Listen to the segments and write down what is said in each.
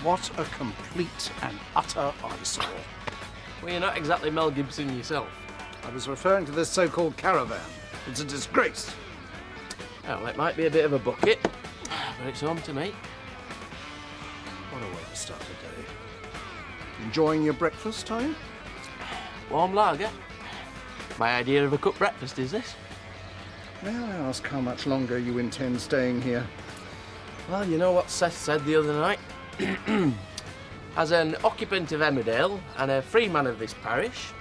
what a complete and utter eyesore. Well, you're not exactly Mel Gibson yourself. I was referring to this so-called caravan. It's a disgrace. Well, it might be a bit of a bucket, but it's home to me. What a way to start the day. Enjoying your breakfast, are you? Warm lager. My idea of a cooked breakfast is this. May I ask how much longer you intend staying here? Well, you know what Seth said the other night? As an occupant of Emmerdale and a free man of this parish,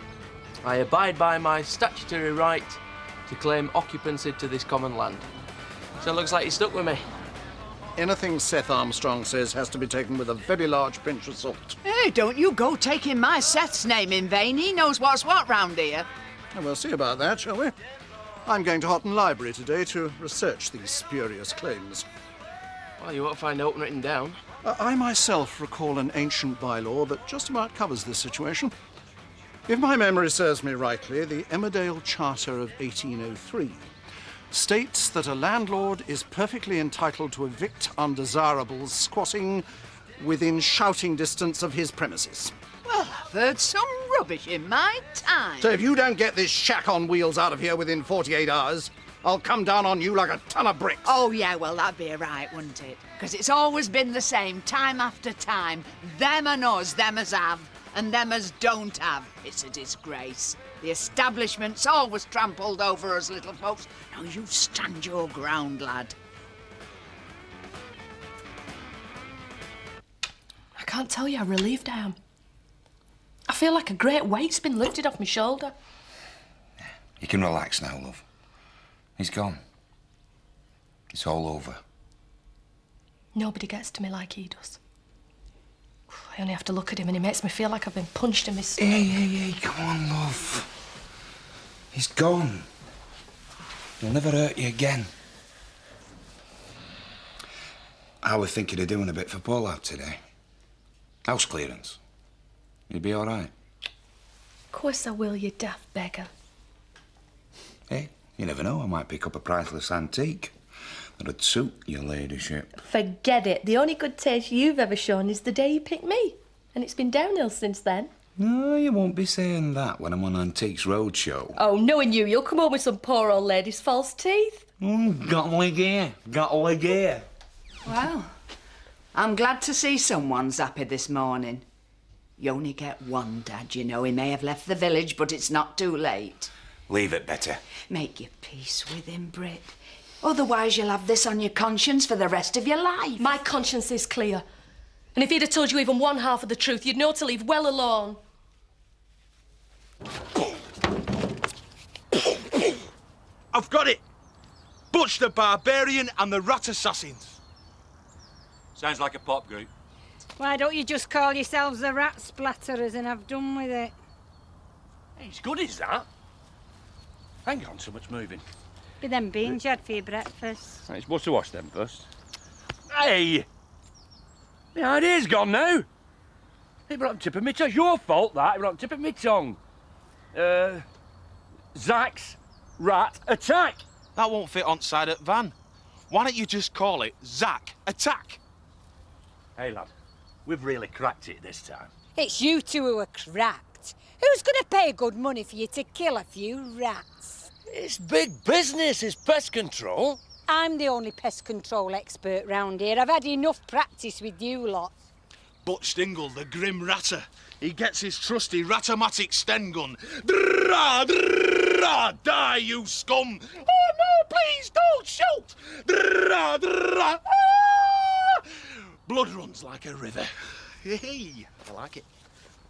I abide by my statutory right to claim occupancy to this common land. So it looks like he's stuck with me. Anything Seth Armstrong says has to be taken with a very large pinch of salt. Hey, don't you go taking my Seth's name in vain. He knows what's what round here. And we'll see about that, shall we? I'm going to Houghton Library today to research these spurious claims. Well, you won't find out written down. I myself recall an ancient bylaw that just about covers this situation. If my memory serves me rightly, the Emmerdale Charter of 1803 states that a landlord is perfectly entitled to evict undesirables squatting within shouting distance of his premises. Well, I've heard some rubbish in my time. So if you don't get this shack on wheels out of here within 48 hours, I'll come down on you like a ton of bricks. Oh, yeah, well, that'd be right, wouldn't it? Because it's always been the same, time after time. Them and us, them as have, and them as don't have. It's a disgrace. The establishment's always trampled over us little folks. Now, you stand your ground, lad. I can't tell you how relieved I am. I feel like a great weight's been lifted off my shoulder. You can relax now, love. He's gone. It's all over. Nobody gets to me like he does. I only have to look at him and he makes me feel like I've been punched in my stomach. Hey, come on, love. He's gone. He'll never hurt you again. I was thinking of doing a bit for Paul out today. House clearance. You'd be all right. Of course I will, you daft beggar. Hey, you never know. I might pick up a priceless antique that'd suit your ladyship. Forget it. The only good taste you've ever shown is the day you picked me. And it's been downhill since then. No, you won't be saying that when I'm on Antiques Roadshow. Oh, knowing you, you'll come home with some poor old lady's false teeth. Got a leg here. Got a leg here. Well, I'm glad to see someone's happy this morning. You only get one, Dad, you know. He may have left the village, but it's not too late. Leave it better. Make your peace with him, Brit. Otherwise you'll have this on your conscience for the rest of your life. My conscience is clear. And if he'd have told you even one half of the truth, you'd know to leave well alone. I've got it! Butch the Barbarian and the Rat Assassins. Sounds like a pop group. Why don't you just call yourselves the Rat Splatterers and have done with it? Hey, it's good, is that? Hang on, so much moving. Be them beans you had for your breakfast. Right, it's what's to wash them first. Hey! The idea's gone now. It brought tip of my tongue. It's your fault, that. It brought tip of my tongue. Zach's Rat Attack. That won't fit on side at van. Why don't you just call it Zach Attack? Hey, lad, we've really cracked it this time. It's you two who are cracked. Who's going to pay good money for you to kill a few rats? It's big business, it's pest control. I'm the only pest control expert round here. I've had enough practice with you lot. Butch Dingle, the Grim Ratter. He gets his trusty Ratomatic Sten gun. Drrrah, drrrah, die, you scum! Oh, no, please, don't shoot! Drrrah, drrrah, ah! Blood runs like a river. Hey, I like it.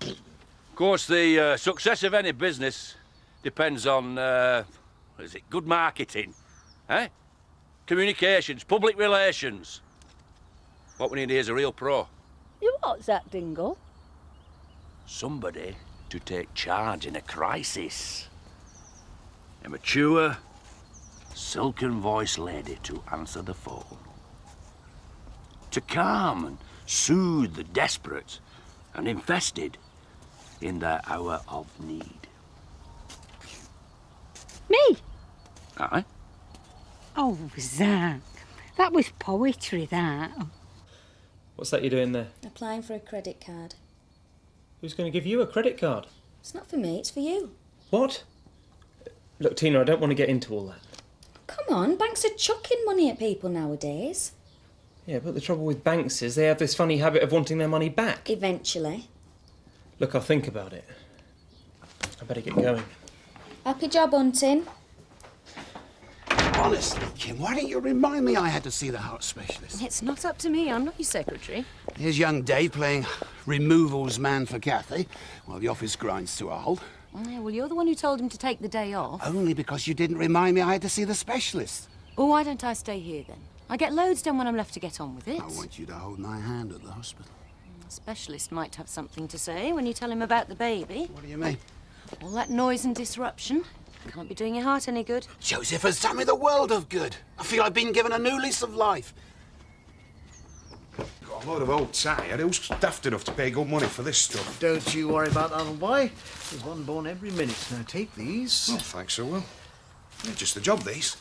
Of course, the success of any business depends on, what is it, good marketing, eh? Communications, public relations. What we need here is a real pro. You what's that, Dingle? Somebody to take charge in a crisis. A mature, silken-voiced lady to answer the phone. To calm and soothe the desperate and infested in their hour of need. Me? Aye? Oh, Zach. That was poetry, that. What's that you're doing there? Applying for a credit card. Who's going to give you a credit card? It's not for me, it's for you. What? Look, Tina, I don't want to get into all that. Come on, banks are chucking money at people nowadays. Yeah, but the trouble with banks is they have this funny habit of wanting their money back. Eventually. Look, I'll think about it. I better get going. Happy job hunting. Honestly, Kim, why didn't you remind me I had to see the heart specialist? It's not up to me. I'm not your secretary. Here's young Dave playing removals man for Kathy while the office grinds to a halt. Yeah, well, you're the one who told him to take the day off. Only because you didn't remind me I had to see the specialist. Well, why don't I stay here, then? I get loads done when I'm left to get on with it. I want you to hold my hand at the hospital. The specialist might have something to say when you tell him about the baby. What do you mean? All that noise and disruption can't be doing your heart any good. Joseph has done me the world of good. I feel I've been given a new lease of life. Got a load of old tired. Who's daft enough to pay good money for this stuff? Don't you worry about that, boy. There's one born every minute. Now take these. Oh, thanks, I will. Yeah, just the job, these.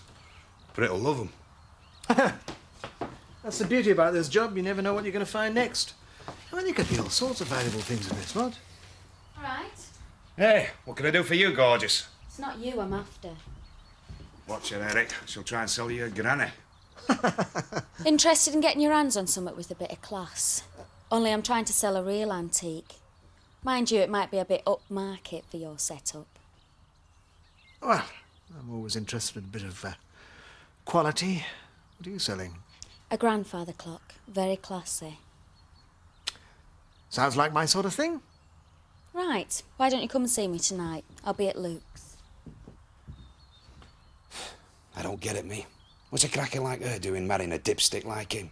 But it'll love them. That's the beauty about this job. You never know what you're going to find next. I mean, there could be all sorts of valuable things in this, what? All right. Hey, what can I do for you, gorgeous? It's not you I'm after. Watch it, Eric. She'll try and sell you a granny. Interested in getting your hands on something with a bit of class? Only I'm trying to sell a real antique. Mind you, it might be a bit upmarket for your setup. Well, I'm always interested in a bit of quality. What are you selling? A grandfather clock. Very classy. Sounds like my sort of thing. Right. Why don't you come and see me tonight? I'll be at Luke's. I don't get it, me. What's a cracker like her doing marrying a dipstick like him?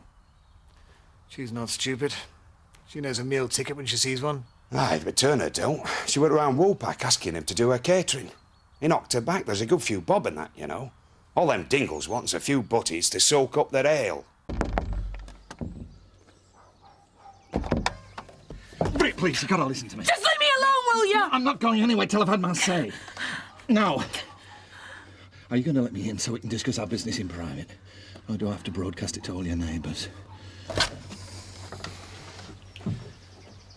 She's not stupid. She knows a meal ticket when she sees one. Aye, but Turner don't. She went around Woolpack asking him to do her catering. He knocked her back. There's a good few bob in that, you know. All them dingles wants a few butties to soak up their ale. Britt, please, you gotta listen to me. Just leave me alone, will you? I'm not going anywhere till I've had my say. Now, are you gonna let me in so we can discuss our business in private? Or do I have to broadcast it to all your neighbours?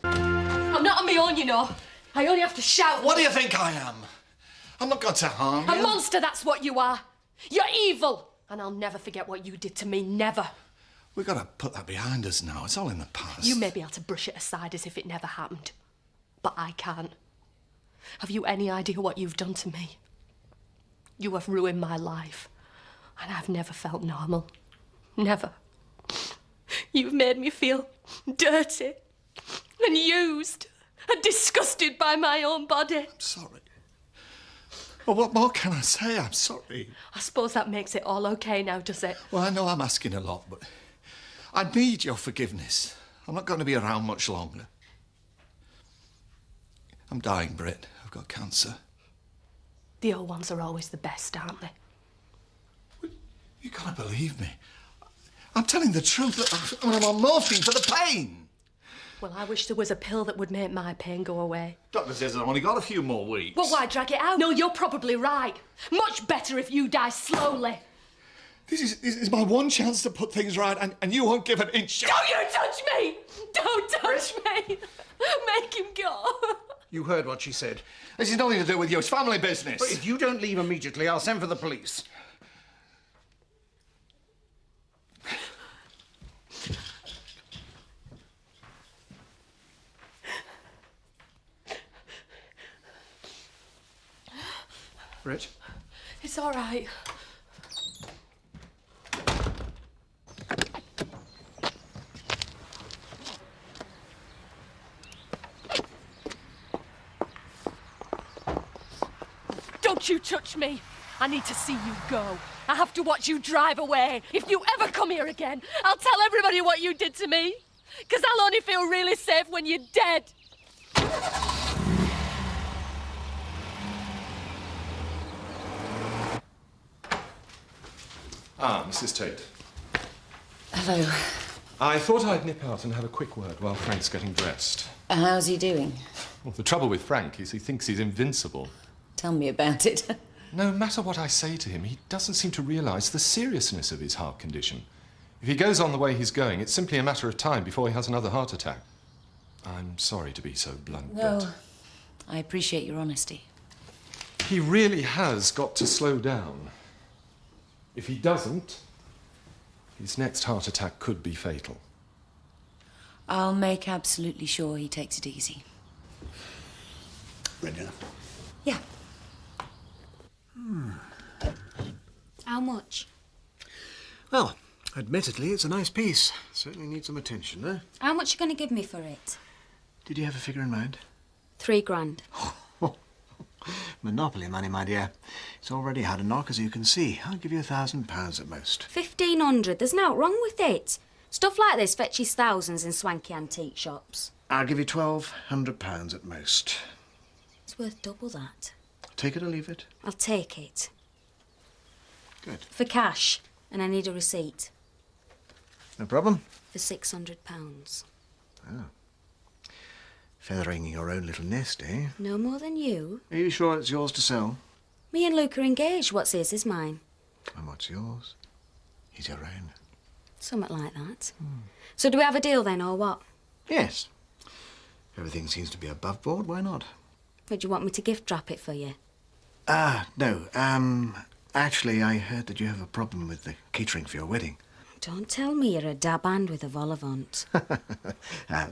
I'm not on my own, you know. I only have to shout. What do you think I am? I'm not going to harm you. A monster, that's what you are. You're evil. And I'll never forget what you did to me, never. We've got to put that behind us now. It's all in the past. You may be able to brush it aside as if it never happened. But I can't. Have you any idea what you've done to me? You have ruined my life. And I've never felt normal. Never. You've made me feel dirty and used and disgusted by my own body. I'm sorry. Well, what more can I say? I'm sorry. I suppose that makes it all okay now, does it? Well, I know I'm asking a lot, but I need your forgiveness. I'm not going to be around much longer. I'm dying, Britt. I've got cancer. The old ones are always the best, aren't they? You can't believe me. I'm telling the truth. I'm on morphine for the pain. Well, I wish there was a pill that would make my pain go away. Doctor says I've only got a few more weeks. Well, why drag it out? No, you're probably right. Much better if you die slowly. This is my one chance to put things right, and you won't give an inch. Don't you touch me! Don't touch me! Make him go. You heard what she said. This is nothing to do with you. It's family business. But if you don't leave immediately, I'll send for the police. Britt? It's all right. Don't you touch me. I need to see you go. I have to watch you drive away. If you ever come here again, I'll tell everybody what you did to me. Because I'll only feel really safe when you're dead. Ah, Mrs. Tate. Hello. I thought I'd nip out and have a quick word while Frank's getting dressed. How's he doing? Well, the trouble with Frank is he thinks he's invincible. Tell me about it. No matter what I say to him, he doesn't seem to realise the seriousness of his heart condition. If he goes on the way he's going, it's simply a matter of time before he has another heart attack. I'm sorry to be so blunt, No, I appreciate your honesty. but he really has got to slow down. If he doesn't, his next heart attack could be fatal. I'll make absolutely sure he takes it easy. Ready enough? Yeah. How much? Well, admittedly, it's a nice piece. Certainly needs some attention, though. How much are you going to give me for it? Did you have a figure in mind? 3 grand. Monopoly money, my dear. It's already had a knock, as you can see. I'll give you £1,000 at most. 1,500. There's naught wrong with it. Stuff like this fetches thousands in swanky antique shops. I'll give you £1,200 at most. It's worth double that. Take it or leave it. I'll take it. Good. For cash, and I need a receipt. No problem. For £600. Oh. Feathering your own little nest, eh? No more than you. Are you sure it's yours to sell? Me and Luke are engaged. What's his is mine. And what's yours? Is your own. Something like that. So do we have a deal then, or what? Yes. If everything seems to be above board, why not? Would you want me to gift wrap it for you? No. Actually, I heard that you have a problem with the catering for your wedding. Don't tell me you're a dab hand with a vol au vent.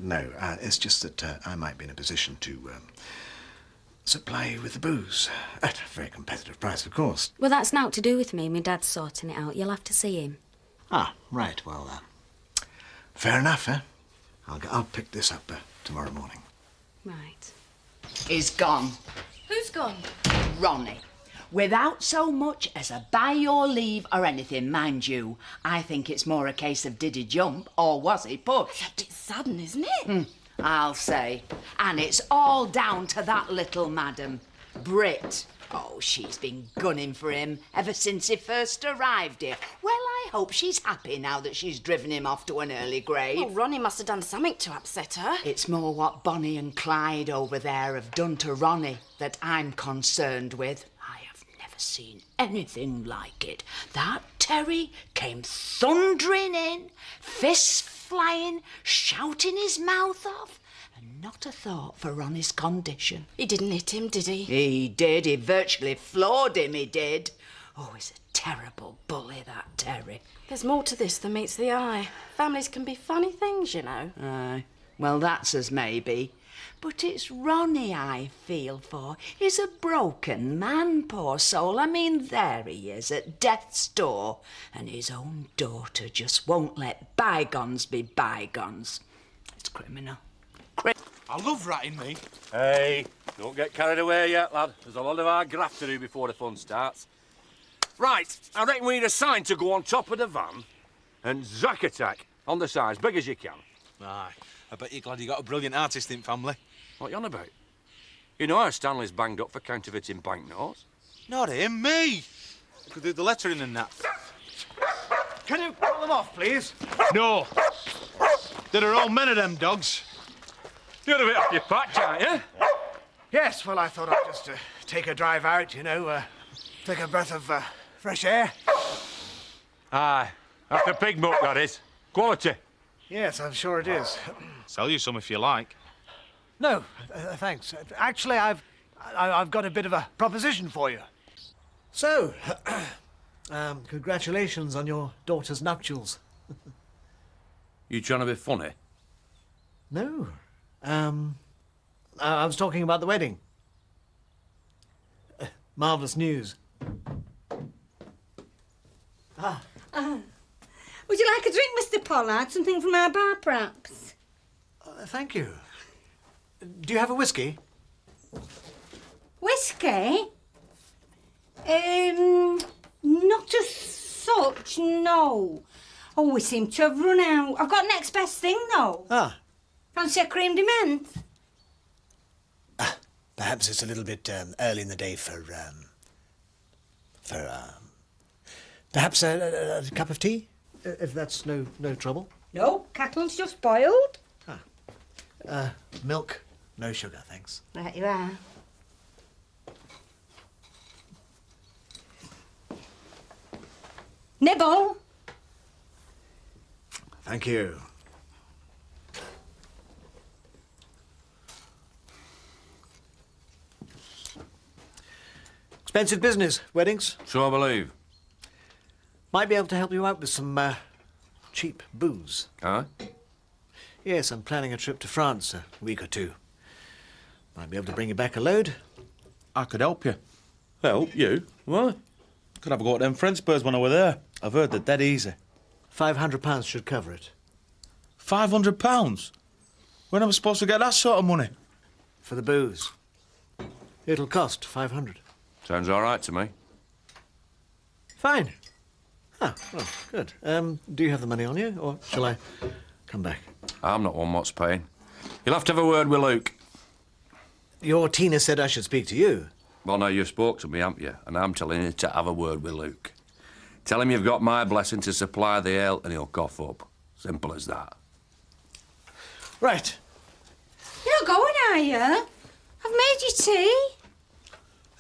No, it's just that I might be in a position to supply you with the booze. At a very competitive price, of course. Well, that's naught to do with me. My dad's sorting it out. You'll have to see him. Ah, right. Well, fair enough, eh? I'll pick this up tomorrow morning. Right. Is gone. Who's gone? Ronnie. Without so much as a by your leave or anything, mind you. I think it's more a case of did he jump or was he pushed? It's a bit sudden, isn't it? I'll say. And it's all down to that little madam, Brit. Oh, she's been gunning for him ever since he first arrived here. Well, I hope she's happy now that she's driven him off to an early grave. Well, Ronnie must have done something to upset her. It's more what Bonnie and Clyde over there have done to Ronnie that I'm concerned with. I have never seen anything like it. That Terry came thundering in, fists flying, shouting his mouth off. Not a thought for Ronnie's condition. He didn't hit him, did he? He did. He virtually floored him, he did. Oh, he's a terrible bully, that Terry. There's more to this than meets the eye. Families can be funny things, you know. Aye. Well, that's as maybe. But it's Ronnie I feel for. He's a broken man, poor soul. I mean, there he is at death's door, and his own daughter just won't let bygones be bygones. It's criminal. I love ratting me. Hey, don't get carried away yet, lad. There's a lot of hard graft to do before the fun starts. Right, I reckon we need a sign to go on top of the van and Zack attack on the side, as big as you can. Aye, I bet you're glad you got a brilliant artist in family. What you on about? You know how Stanley's banged up for counterfeiting banknotes? Not him, me. Could do the lettering and that. Can you pull them off, please? No. There are all men of them dogs. You're a bit off your patch, aren't you? Yes, well, I thought I'd just take a drive out, you know, take a breath of fresh air. Aye, that's the pig milk, that is. Quality. Yes, I'm sure it is. Sell you some if you like. No, thanks. Actually, I've got a bit of a proposition for you. So, congratulations on your daughter's nuptials. You trying to be funny? No. I was talking about the wedding. Marvellous news. Would you like a drink, Mr. Pollard? Something from our bar, perhaps? Thank you. Do you have a whiskey? Whiskey? Not as such, no. Oh, we seem to have run out. I've got next best thing, though. Ah. Fancy a creme de menthe? Perhaps it's a little bit early in the day for perhaps a cup of tea, if that's no trouble. No, Cattle's just boiled. Milk, no sugar, thanks. Right you are. Nibble. Thank you. Expensive business, weddings. So I believe. Might be able to help you out with some cheap booze. Aye? Yes, I'm planning a trip to France a week or two. Might be able to bring you back a load. I could help you. Help you? Why? Could have a go at them French birds when I were there. I've heard they're dead easy. £500 should cover it. £500? When am I supposed to get that sort of money? For the booze. It'll cost 500. Sounds all right to me. Fine. Ah, well, good. Do you have the money on you, or shall I come back? I'm not one what's paying. You'll have to have a word with Luke. Your Tina said I should speak to you. Well, now, you spoke to me, haven't you? And I'm telling you to have a word with Luke. Tell him you've got my blessing to supply the ale and he'll cough up. Simple as that. Right. You're not going, are you? I've made you tea.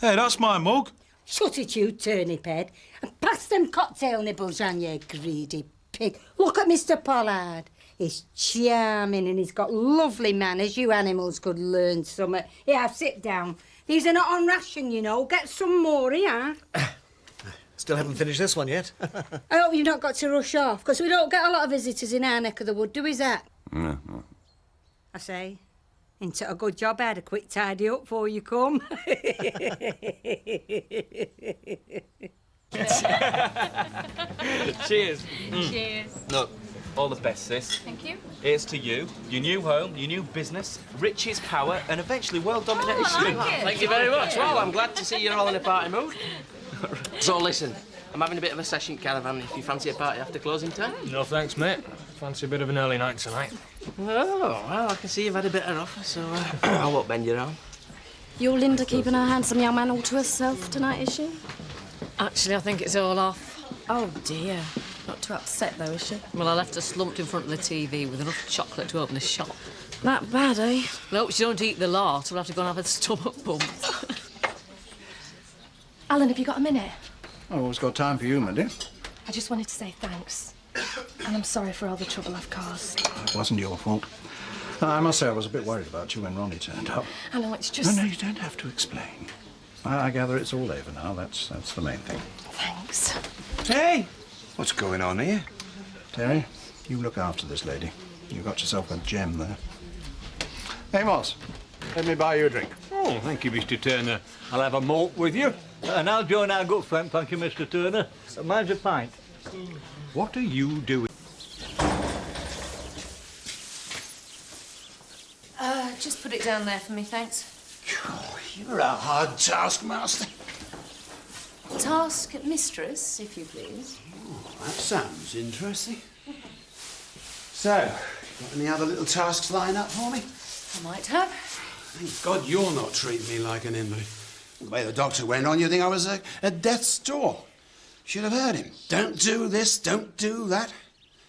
Hey, that's my mug. Shut it, you turnip head. And pass them cocktail nibbles on, you greedy pig. Look at Mr. Pollard. He's charming and he's got lovely manners. You animals could learn something. Yeah, sit down. These are not on ration, you know. Get some more, here. Still haven't finished this one yet. I hope you've not got to rush off, because we don't get a lot of visitors in our neck of the wood, do we, Zach? No. I say, into a good job I had a quick tidy up before you come. Cheers. Cheers. Look, all the best, sis. Thank you. Here's to you, your new home, your new business, riches, power, and eventually world domination. Thank you very much. Well, I'm glad to see you're all in a party mood. So listen, I'm having a bit of a session caravan if you fancy a party after closing time. No thanks, mate. Fancy a bit of an early night tonight. Oh, well, I can see you've had a better offer, so I won't bend your arm. Your Linda keeping her handsome young man all to herself tonight, is she? Actually, I think it's all off. Oh, dear. Not too upset, though, is she? Well, I left her slumped in front of the TV with enough chocolate to open the shop. That bad, eh? I hope she don't eat the lot. We'll have to go and have a stomach pump. Alan, have you got a minute? I've always got time for you, Mindy. I just wanted to say thanks. And I'm sorry for all the trouble I've caused. It wasn't your fault. I must say I was a bit worried about you when Ronnie turned up. I know, it's just... No, you don't have to explain. I gather it's all over now. That's the main thing. Thanks. Hey! What's going on here? Terry, you look after this lady. You got yourself a gem there. Amos, let me buy you a drink. Oh, thank you, Mr. Turner. I'll have a malt with you. And I'll join our good friend, thank you, Mr. Turner. Mine's a pint. What are you doing? Just put it down there for me, thanks. You're a hard taskmaster. Task mistress, if you please. Oh, that sounds interesting. So, got any other little tasks lined up for me? I might have. Thank God you're not treating me like an invalid. The way the doctor went on, you'd think I was at death's door. Should have heard him. Don't do this, don't do that.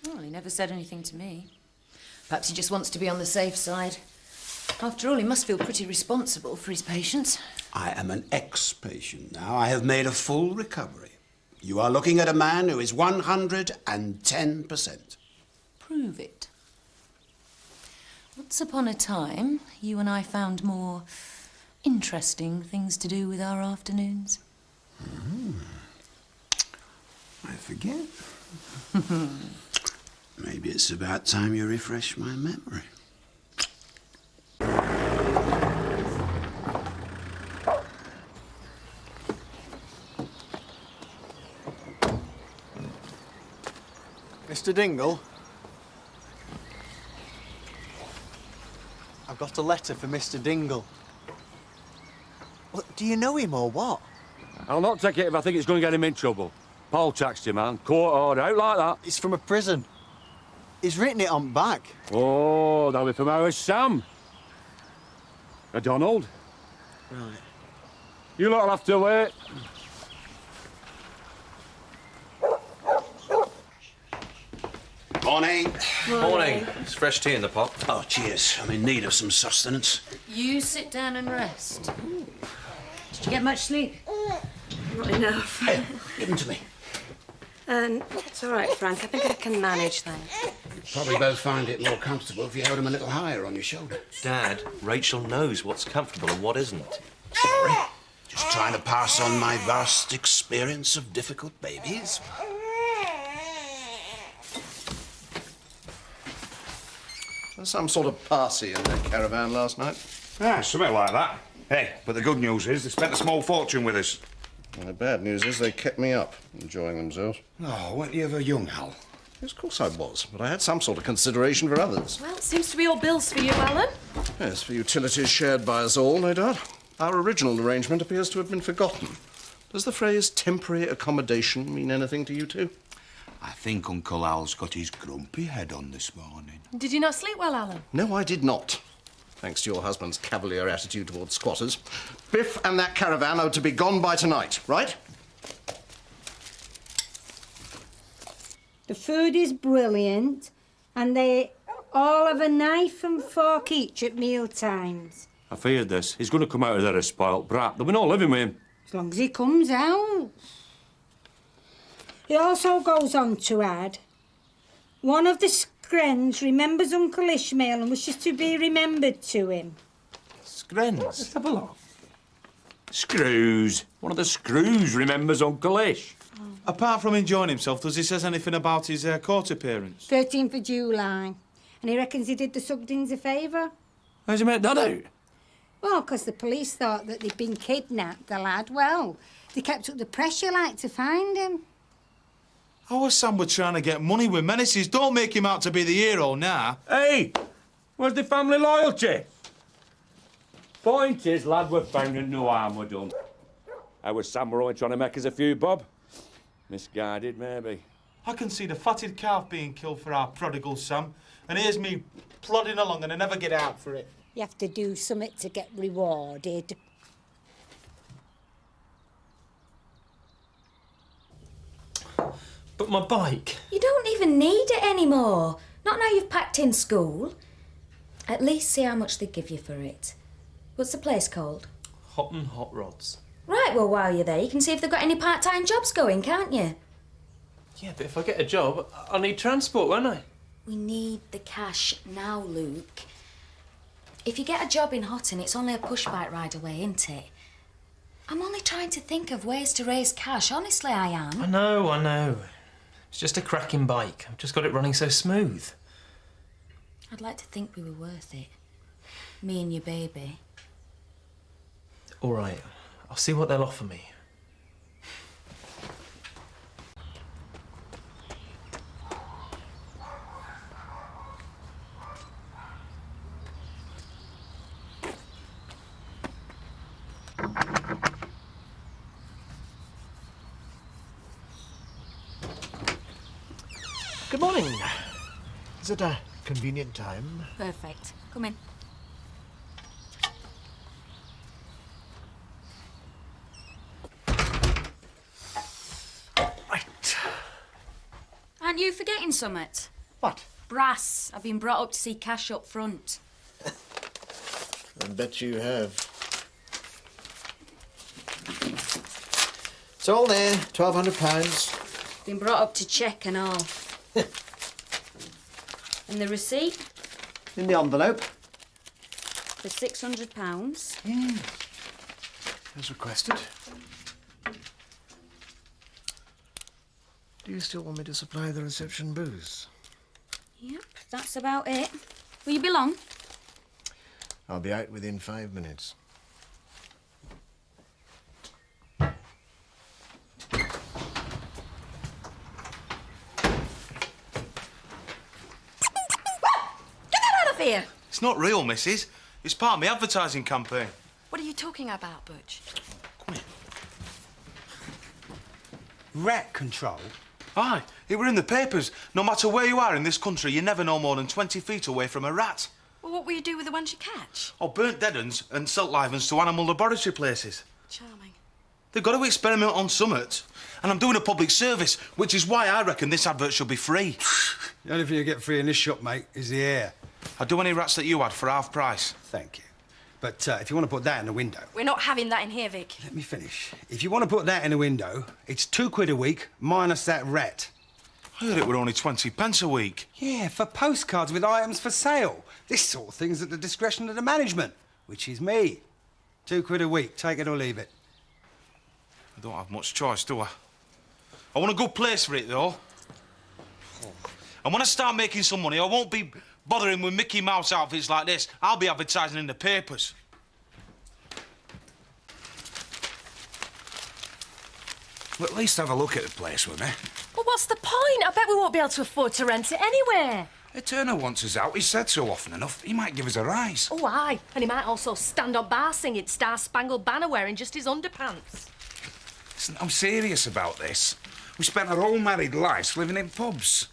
Well, he never said anything to me. Perhaps he just wants to be on the safe side. After all, he must feel pretty responsible for his patients. I am an ex-patient now. I have made a full recovery. You are looking at a man who is 110%. Prove it. Once upon a time, you and I found more interesting things to do with our afternoons. I forget. Maybe it's about time you refresh my memory. Mr. Dingle? I've got a letter for Mr. Dingle. Well, do you know him or what? I'll not take it if I think it's going to get him in trouble. Paul taxed you, man. Court order, out like that. It's from a prison. He's written it on back. Oh, that'll be from our Sam. Donald. Right. You lot'll have to wait. Morning. Morning. It's fresh tea in the pot. Oh, cheers. I'm in need of some sustenance. You sit down and rest. Did you get much sleep? Not enough. Hey, give them to me. It's all right, Frank. I think I can manage, thanks. Probably both find it more comfortable if you held him a little higher on your shoulder. Dad, Rachel knows what's comfortable and what isn't. Sorry. Just trying to pass on my vast experience of difficult babies. There's some sort of party in that caravan last night. Ah, something like that. Hey, but the good news is they spent a small fortune with us. And the bad news is they kept me up, enjoying themselves. Oh, weren't you ever young, Hal? Yes, of course I was, but I had some sort of consideration for others. Well, it seems to be all bills for you, Alan. Yes, for utilities shared by us all, no doubt. Our original arrangement appears to have been forgotten. Does the phrase temporary accommodation mean anything to you two? I think Uncle Al's got his grumpy head on this morning. Did you not sleep well, Alan? No, I did not. Thanks to your husband's cavalier attitude towards squatters. Biff and that caravan are to be gone by tonight, right? The food is brilliant, and they all have a knife and fork each at meal times. I feared this. He's going to come out of there a spoilt brat. There'll be no living with him. As long as he comes out. He also goes on to add, one of the Screns remembers Uncle Ishmael and wishes to be remembered to him. Screns? Let's have a look. Screws. One of the Screws remembers Uncle Ish. Apart from enjoying himself, does he say anything about his court appearance? 13th of July. And he reckons he did the Sugdens a favour. How's he make that out? Well, 'cause the police thought that they'd been kidnapped, the lad. Well, they kept up the pressure like to find him. Our Sam were trying to get money with menaces. Don't make him out to be the hero now. Hey! Where's the family loyalty? Point is, lad were found and no harm were done. Our Sam were only trying to make us a few bob. Misguided, maybe. I can see the fatted calf being killed for our prodigal Sam, and here's me plodding along and I never get out for it. You have to do something to get rewarded. But my bike. You don't even need it anymore. Not now you've packed in school. At least see how much they give you for it. What's the place called? Hot and Hot Rods. Right, well, while you're there, you can see if they've got any part-time jobs going, can't you? Yeah, but if I get a job, I'll need transport, won't I? We need the cash now, Luke. If you get a job in Hotton, it's only a push-bike ride away, isn't it? I'm only trying to think of ways to raise cash. Honestly, I am. I know. It's just a cracking bike. I've just got it running so smooth. I'd like to think we were worth it. Me and your baby. All right, I'll see what they'll offer me. Good morning. Is it a convenient time? Perfect. Come in. Right. Aren't you forgetting something? What? Brass. I've been brought up to see cash up front. I bet you have. It's all there, £1,200. Been brought up to check and all. And the receipt? In the envelope. For £600. As requested. Do you still want me to supply the reception booze? Yep, that's about it. Will you be long? I'll be out within 5 minutes. Here. It's not real, missus. It's part of my advertising campaign. What are you talking about, Butch? Rat control? Aye, it were in the papers. No matter where you are in this country, you never know more than 20 feet away from a rat. Well, what will you do with the ones you catch? Or burnt dead uns and salt live uns to animal laboratory places. Charming. They've got to experiment on summit. And I'm doing a public service, which is why I reckon this advert should be free. The only thing you get free in this shop, mate, is the air. I'd do any rats that you had for half price. Thank you. But if you want to put that in the window... We're not having that in here, Vic. Let me finish. If you want to put that in the window, it's £2 a week minus that rat. I heard it were only 20 pence a week. Yeah, for postcards with items for sale. This sort of thing's at the discretion of the management, which is me. £2 a week, take it or leave it. I don't have much choice, do I? I want a good place for it, though. And when I start making some money, I won't be bothering with Mickey Mouse outfits like this. I'll be advertising in the papers. Well, at least have a look at the place with me. Well, what's the point? I bet we won't be able to afford to rent it anyway. Turner wants us out. He's said so often enough. He might give us a rise. Oh, aye. And he might also stand up bar singing Star Spangled Banner wearing just his underpants. Listen, I'm serious about this. We spent our whole married lives living in pubs.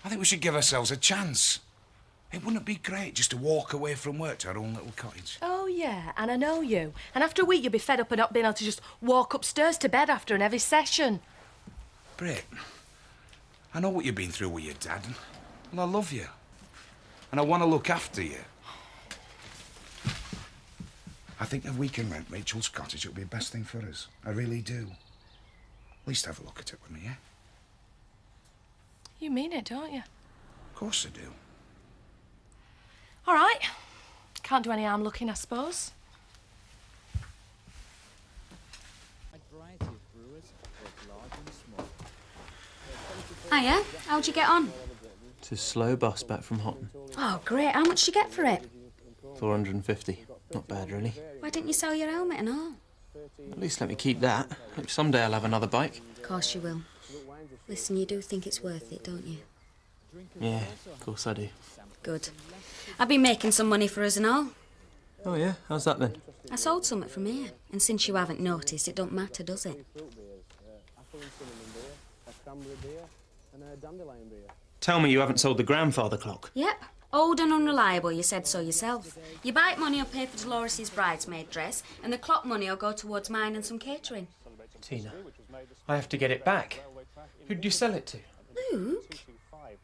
I think we should give ourselves a chance. It wouldn't it be great just to walk away from work to our own little cottage? Oh, yeah, and I know you. And after a week, you'll be fed up of not being able to just walk upstairs to bed after an heavy session. Britt, I know what you've been through with your dad. Well, I love you. And I want to look after you. I think if we can rent Rachel's cottage, it'll be the best thing for us. I really do. At least have a look at it with me, yeah? You mean it, don't you? Of course I do. All right. Can't do any harm looking, I suppose. Hiya, how'd you get on? It's a slow bus back from Hotton. Oh, great. How much did you get for it? 450. Not bad, really. Why didn't you sell your helmet and all? At least let me keep that. Hope someday I'll have another bike. Of course you will. Listen, you do think it's worth it, don't you? Yeah, of course I do. Good. I've been making some money for us and all. Oh, yeah? How's that, then? I sold something from here. And since you haven't noticed, it don't matter, does it? Tell me you haven't sold the grandfather clock. Yep. Old and unreliable, you said so yourself. Your bike money will pay for Dolores' bridesmaid dress, and the clock money will go towards mine and some catering. Tina, I have to get it back. Who'd you sell it to? Luke,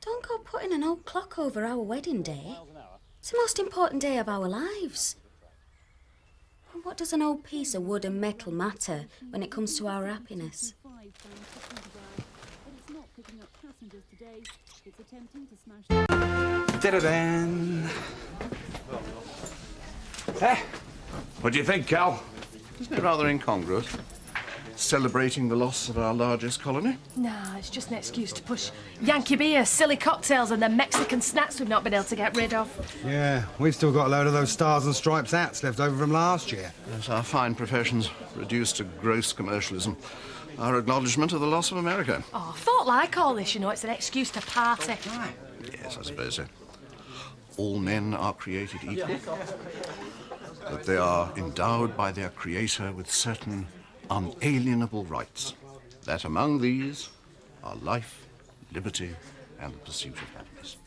don't go putting an old clock over our wedding day. It's the most important day of our lives. And what does an old piece of wood and metal matter when it comes to our happiness? Da-da-dan. What do you think, Cal? Isn't it rather incongruous? Celebrating the loss of our largest colony? Nah, it's just an excuse to push Yankee beer, silly cocktails and the Mexican snacks we've not been able to get rid of. Yeah, we've still got a load of those Stars and Stripes hats left over from last year. Yes, our fine professions reduced to gross commercialism. Our acknowledgement of the loss of America. Oh, I thought like all this, you know, it's an excuse to party. Yes, I suppose so. All men are created equal. That they are endowed by their Creator with certain unalienable rights. That among these are life, liberty, and the pursuit of happiness.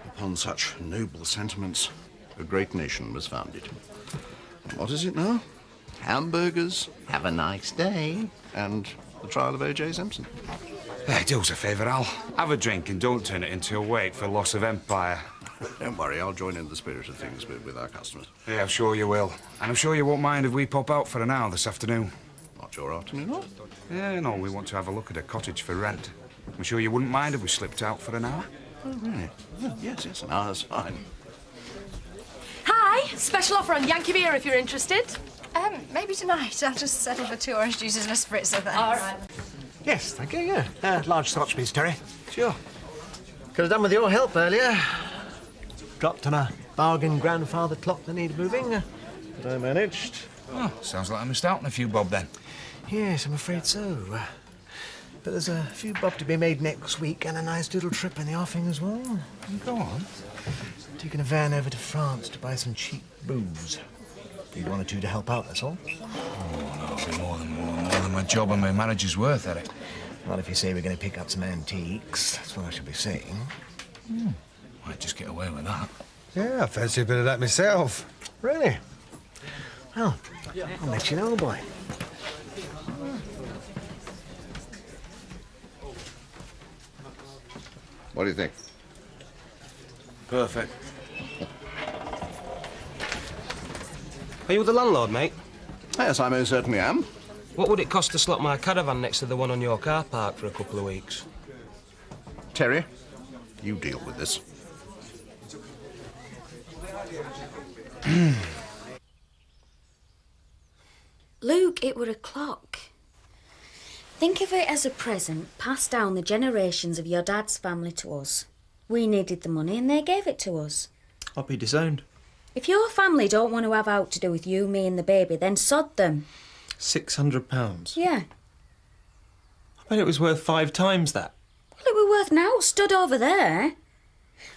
Upon such noble sentiments, a great nation was founded. And what is it now? Hamburgers, have a nice day, and the trial of O.J. Simpson. Hey, do us a favour, Al. Have a drink and don't turn it into a wake for loss of empire. Don't worry, I'll join in the spirit of things with our customers. Yeah, I'm sure you will. And I'm sure you won't mind if we pop out for an hour this afternoon. Not your afternoon, no? Yeah, no, we want to have a look at a cottage for rent. I'm sure you wouldn't mind if we slipped out for an hour. Oh, really? Oh, yes, an hour's fine. Hi, special offer on Yankee beer if you're interested. Maybe tonight. I'll just settle for 2 orange juices and a spritzer, thanks. All right. Yes, thank you, yeah. Large Scotch, please, Terry. Sure. Could have done with your help earlier. Dropped on a bargain grandfather clock that needed moving, but I managed. Oh, sounds like I missed out on a few bob then. Yes, I'm afraid so. But there's a few bob to be made next week and a nice little trip in the offing as well. Go on. Taking a van over to France to buy some cheap booze. Need 1 or 2 to help out, that's all. Oh, no, it'll be more than my job and my manager's worth, Eric. Well, if you say we're going to pick up some antiques, that's what I should be saying. Might just get away with that. Yeah, I fancy a bit of that myself. Really? Well, I'll let you know, boy. What do you think? Perfect. Are you the landlord, mate? Yes, I most certainly am. What would it cost to slot my caravan next to the one on your car park for a couple of weeks? Terry, you deal with this. Luke, it were a clock. Think of it as a present passed down the generations of your dad's family to us. We needed the money and they gave it to us. I'll be disowned. If your family don't want to have out to do with you, me and the baby, then sod them. £600. Yeah. I bet it was worth 5 times that. Well, it were worth now, stood over there.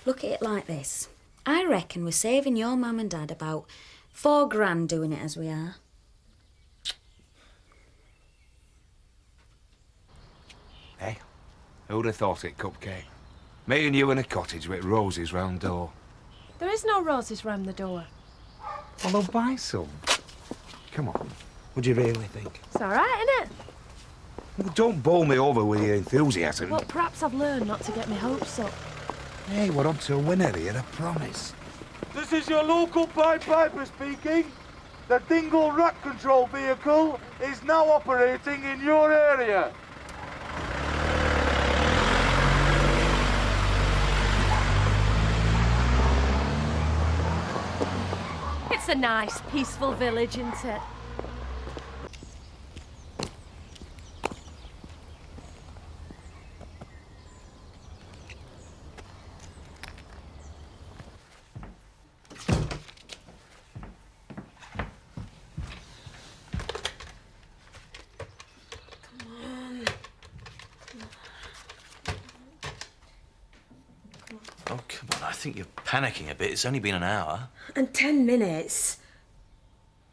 Look at it like this. I reckon we're saving your mum and dad about 4 grand doing it as we are. Hey, who'd have thought it, Cupcake? Me and you in a cottage with roses round door. There is no roses round the door. Well, I'll buy some. Come on. Would you really think? It's all right, isn't it? Well, don't bowl me over with your enthusiasm. Well, perhaps I've learned not to get my hopes up. Hey, we're on to a winner here, I promise. This is your local Pied Piper speaking. The Dingle Rat Control vehicle is now operating in your area. It's a nice, peaceful village, isn't it? Oh, come on, I think you're panicking a bit. It's only been an hour. And 10 minutes.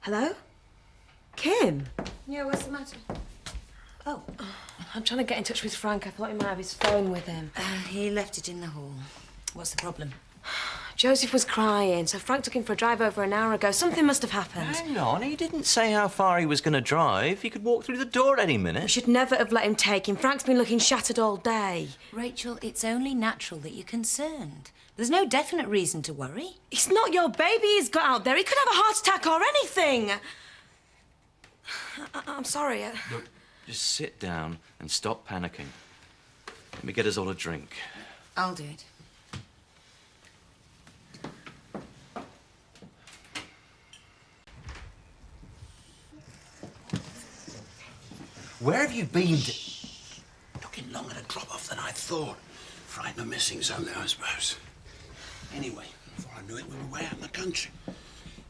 Hello? Kim? Yeah, what's the matter? Oh, I'm trying to get in touch with Frank. I thought he might have his phone with him. He left it in the hall. What's the problem? Joseph was crying, so Frank took him for a drive over an hour ago. Something must have happened. Hang on, he didn't say how far he was going to drive. He could walk through the door any minute. We should never have let him take him. Frank's been looking shattered all day. Rachel, it's only natural that you're concerned. There's no definite reason to worry. It's not your baby he's got out there. He could have a heart attack or anything. I'm sorry. Look, just sit down and stop panicking. Let me get us all a drink. I'll do it. Where have you been? Took him longer to drop off than I thought. Frightened of missing something, I suppose. Anyway, before I knew it, we were way out in the country.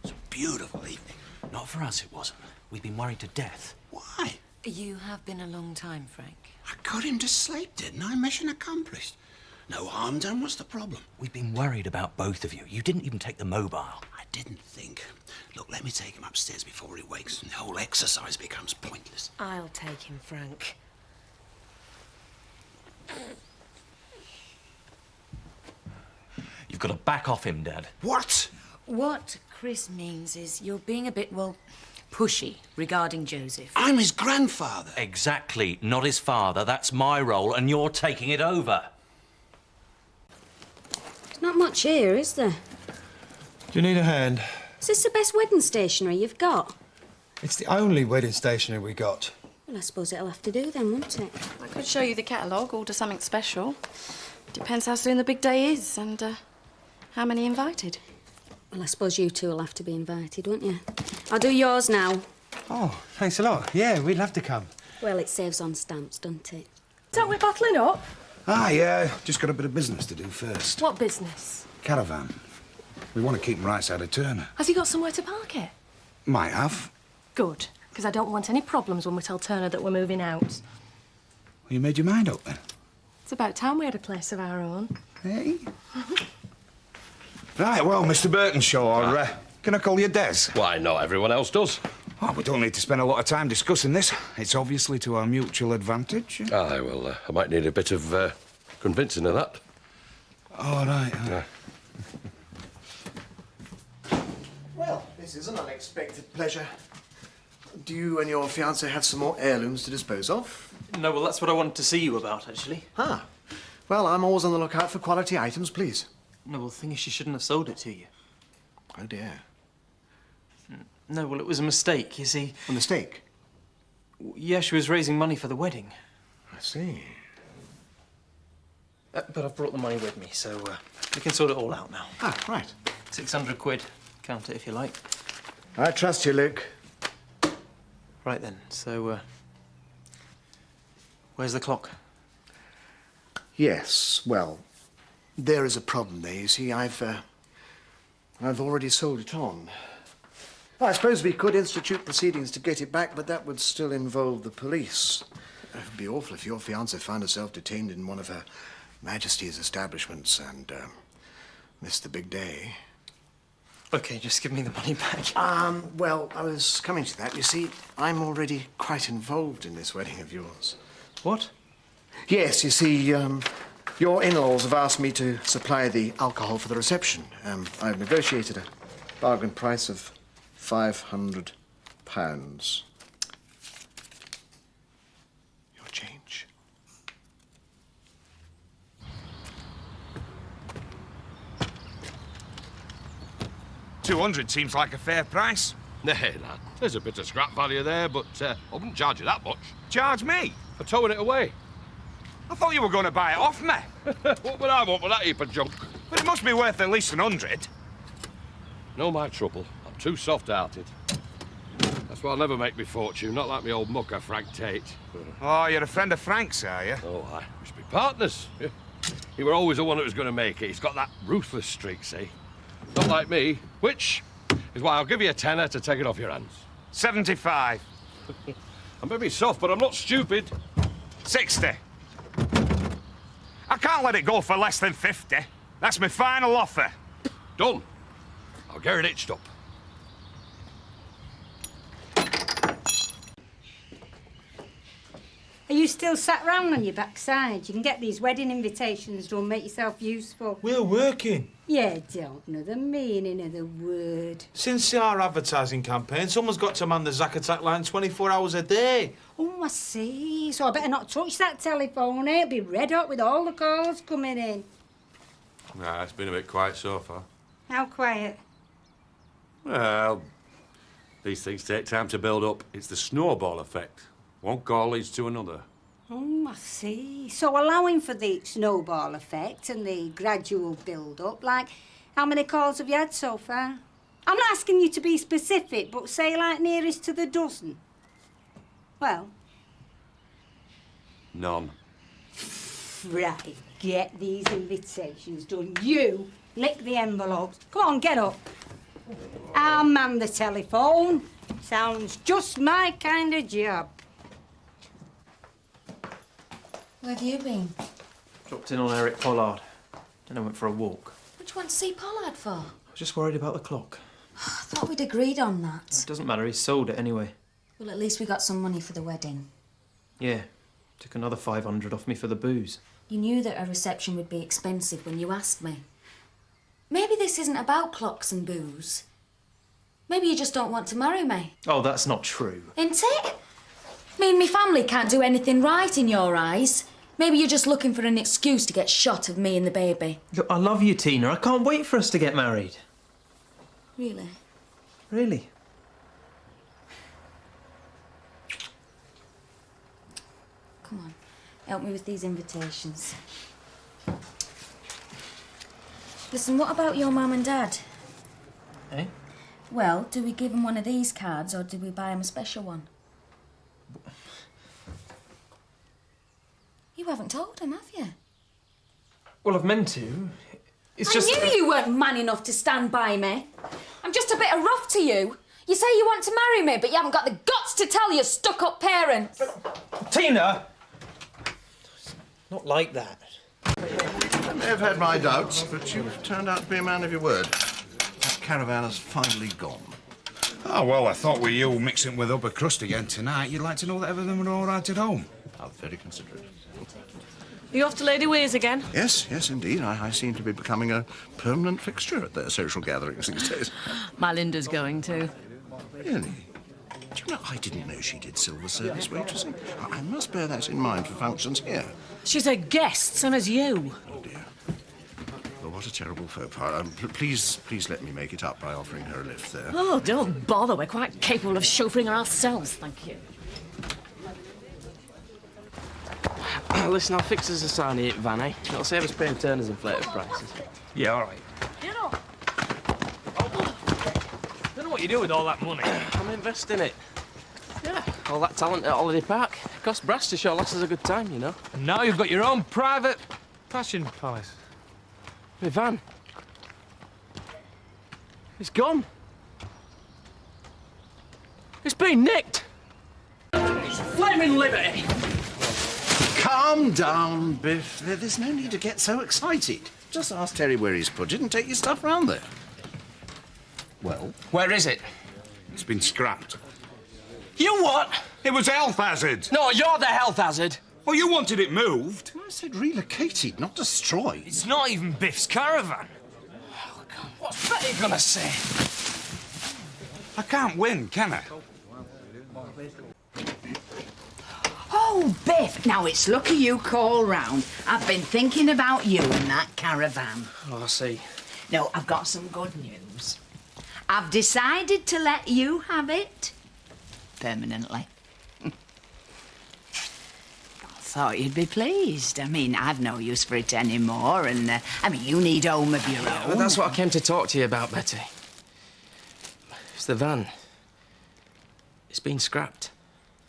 It's a beautiful evening. Not for us, it wasn't. We'd been worried to death. Why? You have been a long time, Frank. I got him to sleep, didn't I? Mission accomplished. No harm done. What's the problem? We've been worried about both of you. You didn't even take the mobile. I didn't think. Look, let me take him upstairs before he wakes, and the whole exercise becomes pointless. I'll take him, Frank. You've got to back off him, Dad. What? What Chris means is you're being a bit, well, pushy regarding Joseph. I'm his grandfather. Exactly. Not his father. That's my role, and you're taking it over. There's not much here, is there? Do you need a hand? Is this the best wedding stationery you've got? It's the only wedding stationery we got. Well, I suppose it'll have to do then, won't it? I could show you the catalogue, order something special. Depends how soon the big day is and how many invited. Well, I suppose you two will have to be invited, won't you? I'll do yours now. Oh, thanks a lot. Yeah, we'd love to come. Well, it saves on stamps, doesn't it? Don't we bottling up? Ah, yeah. Just got a bit of business to do first. What business? Caravan. We want to keep him right side of Turner. Has he got somewhere to park it? Might have. Good, because I don't want any problems when we tell Turner that we're moving out. Well, you made your mind up then? It's about time we had a place of our own. Hey? Right, well, Mr. Birkinshaw, can I call you Des? Why, not everyone else does. Oh, we don't need to spend a lot of time discussing this. It's obviously to our mutual advantage. Aye, well, I might need a bit of convincing of that. All right. Well, this is an unexpected pleasure. Do you and your fiancée have some more heirlooms to dispose of? No, well, that's what I wanted to see you about, actually. Ah. Well, I'm always on the lookout for quality items, please. No, well, the thing is, she shouldn't have sold it to you. Oh, dear. No, well, it was a mistake, you see. A mistake? Yeah, she was raising money for the wedding. I see. But I've brought the money with me, so we can sort it all out now. Ah, right. 600 quid. Count it if you like. I trust you, Luke. Right then, so, where's the clock? Yes, well, there is a problem there, you see. I've already sold it on. I suppose we could institute proceedings to get it back, but that would still involve the police. It would be awful if your fiancée found herself detained in one of Her Majesty's establishments and missed the big day. OK, just give me the money back. Well, I was coming to that. You see, I'm already quite involved in this wedding of yours. What? Yes, you see, your in-laws have asked me to supply the alcohol for the reception. I've negotiated a bargain price of £500. Your change. £200 seems like a fair price. Nay, lad. There's a bit of scrap value there, but I wouldn't charge you that much. Charge me? For towing it away. I thought you were going to buy it off me. What would I want with that heap of junk? But it must be worth at least 100. No, my trouble. I'm too soft-hearted. That's why I'll never make me fortune, not like me old mucker, Frank Tate. Oh, you're a friend of Frank's, are you? Oh, aye. We should be partners. He were always the one that was going to make it. He's got that ruthless streak, see? Not like me, which is why I'll give you a tenner to take it off your hands. 75. I may be soft, but I'm not stupid. 60. I can't let it go for less than 50. That's my final offer. Done. I'll get it hitched up. Are you still sat round on your backside? You can get these wedding invitations done, make yourself useful. We're working. You don't know the meaning of the word. Since our advertising campaign, someone's got to man the Zack Attack line 24 hours a day. Oh, I see. So I better not touch that telephone, eh? It'll be red hot with all the calls coming in. Nah, it's been a bit quiet so far. How quiet? Well, these things take time to build up. It's the snowball effect. One call leads to another. Oh, I see. So allowing for the snowball effect and the gradual build-up, like, how many calls have you had so far? I'm not asking you to be specific, but say, like, nearest to the dozen. Well? None. Right, get these invitations done. You lick the envelopes. Come on, get up. I'll man the telephone. Sounds just my kind of job. Where have you been? Dropped in on Eric Pollard. Then I went for a walk. Which one to see Pollard for? I was just worried about the clock. I thought we'd agreed on that. It doesn't matter, he sold it anyway. Well, at least we got some money for the wedding. Yeah, took another 500 off me for the booze. You knew that a reception would be expensive when you asked me. Maybe this isn't about clocks and booze. Maybe you just don't want to marry me. Oh, that's not true. Isn't it? Me and me family can't do anything right in your eyes. Maybe you're just looking for an excuse to get shot of me and the baby. Look, I love you, Tina. I can't wait for us to get married. Really? Really? Come on, help me with these invitations. Listen, what about your mum and dad? Eh? Well, do we give them one of these cards or do we buy them a special one? You haven't told them, have you? Well, I've meant to. It's just... I knew you weren't man enough to stand by me. I'm just a bit of rough to you. You say you want to marry me, but you haven't got the guts to tell your stuck-up parents. Tina! Not like that. I may have had my doubts, but you've turned out to be a man of your word. That caravan has finally gone. Oh, well, I thought with you mixing with upper crust again tonight, you'd like to know that everything were all right at home. How very considerate. Are you off to Lady Weir's again? Yes, yes, indeed. I seem to be becoming a permanent fixture at their social gatherings these days. My Linda's going too. Really? Do you know, I didn't know she did silver service waitressing. I must bear that in mind for functions here. She's a guest, same as you. Oh, dear. Well, what a terrible faux pas. Please let me make it up by offering her a lift there. Oh, don't bother. We're quite capable of chauffeuring her ourselves, thank you. Listen, I'll fix us a sign at Van, eh? It'll save us paying Turner's inflated prices. Yeah, all right. I don't know what you do with all that money. I'm investing it. Yeah, all that talent at Holiday Park. It costs brass to show lasses a good time, you know. And now you've got your own private fashion palace. My van. It's gone. It's been nicked. It's flaming liberty. Calm down, Biff. There's no need to get so excited. Just ask Terry where he's put it and take your stuff round there. Well? Where is it? It's been scrapped. You what? It was a health hazard. No, you're the health hazard. Well, you wanted it moved. I said relocated, not destroyed. It's not even Biff's caravan. Oh, God. What's Betty gonna say? I can't win, can I? Oh, Biff, now it's lucky you called round. I've been thinking about you and that caravan. Oh, I see. No, I've got some good news. I've decided to let you have it. Permanently. I thought you'd be pleased. I mean, I've no use for it anymore, and, you need a home of your own. Well, that's what I came to talk to you about, Betty. It's the van. It's been scrapped.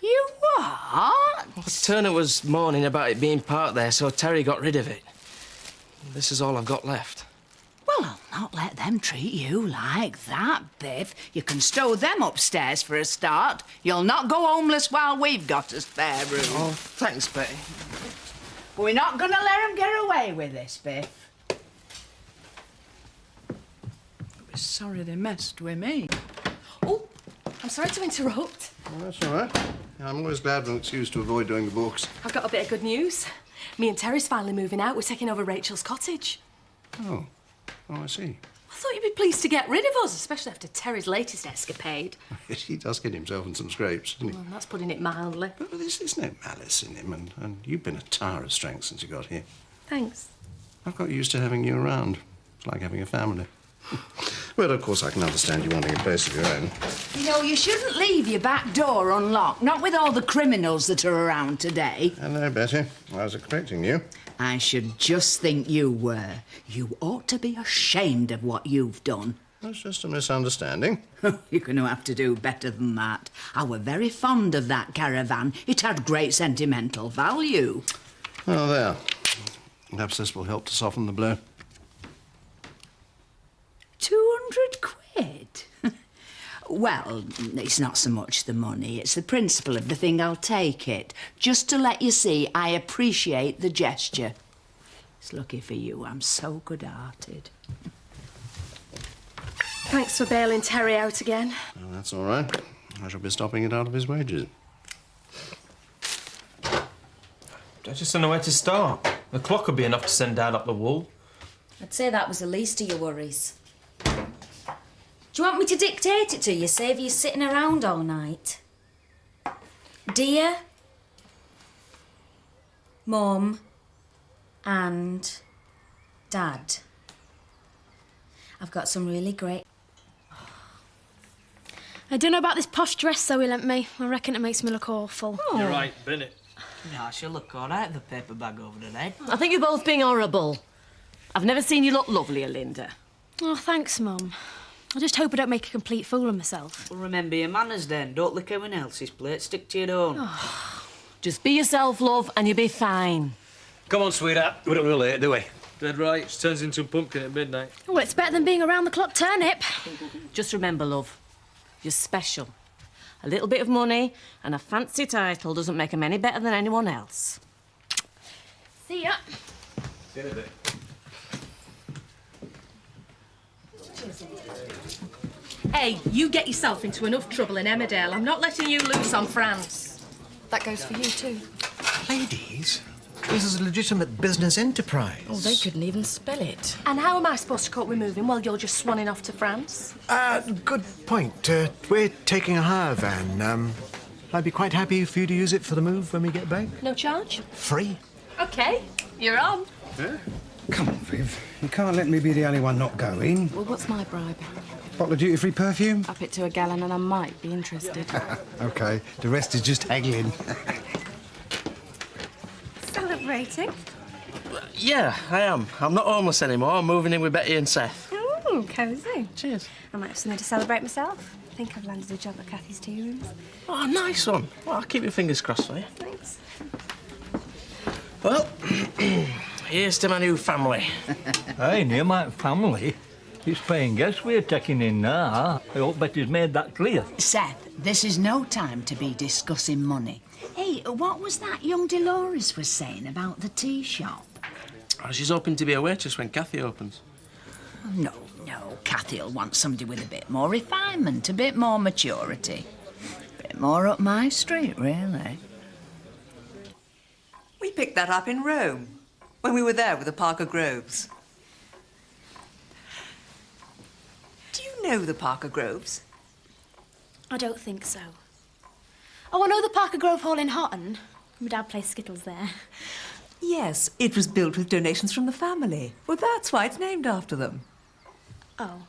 You what? Well, Turner was moaning about it being parked there, so Terry got rid of it. This is all I've got left. Well, I'll not let them treat you like that, Biff. You can stow them upstairs for a start. You'll not go homeless while we've got a spare room. Oh, thanks, Betty. We're not going to let them get away with this, Biff. We're sorry they messed with me. Oh, I'm sorry to interrupt. Well, that's all right. I'm always glad of an excuse to avoid doing the books. I've got a bit of good news. Me and Terry's finally moving out. We're taking over Rachel's cottage. Oh, I see. I thought you'd be pleased to get rid of us, especially after Terry's latest escapade. He does get himself in some scrapes, doesn't he? Well, that's putting it mildly. But there's no malice in him, and you've been a tower of strength since you got here. Thanks. I've got used to having you around. It's like having a family. Well, of course, I can understand you wanting a place of your own. You know, you shouldn't leave your back door unlocked, not with all the criminals that are around today. Hello, Betty. I was expecting you. I should just think you were. You ought to be ashamed of what you've done. That's just a misunderstanding. You're going to have to do better than that. I were very fond of that caravan. It had great sentimental value. Oh, there. Perhaps this will help to soften the blow. 200 quid? Well, it's not so much the money, it's the principle of the thing. I'll take it. Just to let you see I appreciate the gesture. It's lucky for you, I'm so good-hearted. Thanks for bailing Terry out again. Oh, that's all right. I shall be stopping it out of his wages. I just don't know where to start. The clock would be enough to send Dad up the wall. I'd say that was the least of your worries. Do you want me to dictate it to you, save you sitting around all night? Dear Mum and Dad, I've got some really great... I don't know about this posh dress Zoe lent me. I reckon it makes me look awful. Oh. You're right, Bennett. No, she'll look all right with a paper bag over her head. I think you're both being horrible. I've never seen you look lovelier, Linda. Oh, thanks, Mum. I just hope I don't make a complete fool of myself. Well, remember your manners then. Don't lick anyone else's plate. Stick to your own. Oh. Just be yourself, love, and you'll be fine. Come on, sweetheart. We don't look late, do we? Dead right. It turns into a pumpkin at midnight. Well, it's better than being a round-the-clock turnip. Just remember, love, you're special. A little bit of money and a fancy title doesn't make them any better than anyone else. See ya. See you in a bit. Hey, you get yourself into enough trouble in Emmerdale. I'm not letting you loose on France. That goes for you too. Ladies, this is a legitimate business enterprise. Oh, they couldn't even spell it. And how am I supposed to cope with moving while you're just swanning off to France? Good point. We're taking a hire van. I'd be quite happy for you to use it for the move when we get back. No charge? Free. OK, you're on. Yeah? Come on, Viv. You can't let me be the only one not going. Well, what's my bribe? Bottle of duty-free perfume? Up it to a gallon and I might be interested. OK, the rest is just haggling. Celebrate. celebrating? Yeah, I am. I'm not homeless anymore. I'm moving in with Betty and Seth. Ooh, cosy. Cheers. I might have something to celebrate myself. I think I've landed a job at Kathy's tea rooms. Oh, nice one. Well, I'll keep your fingers crossed for you. Thanks. Well, here's to my new family. Hey, near my family. It's paying guests we're taking in now. I hope Betty's made that clear. Seth, this is no time to be discussing money. Hey, what was that young Dolores was saying about the tea shop? Oh, she's hoping to be a waitress when Kathy opens. No, Kathy'll want somebody with a bit more refinement, a bit more maturity. A bit more up my street, really. We picked that up in Rome, when we were there with the Parker Groves. Do you know the Parker Groves? I don't think so. Oh, I know the Parker Grove Hall in Houghton. My dad plays skittles there. Yes, it was built with donations from the family. Well, that's why it's named after them. Oh.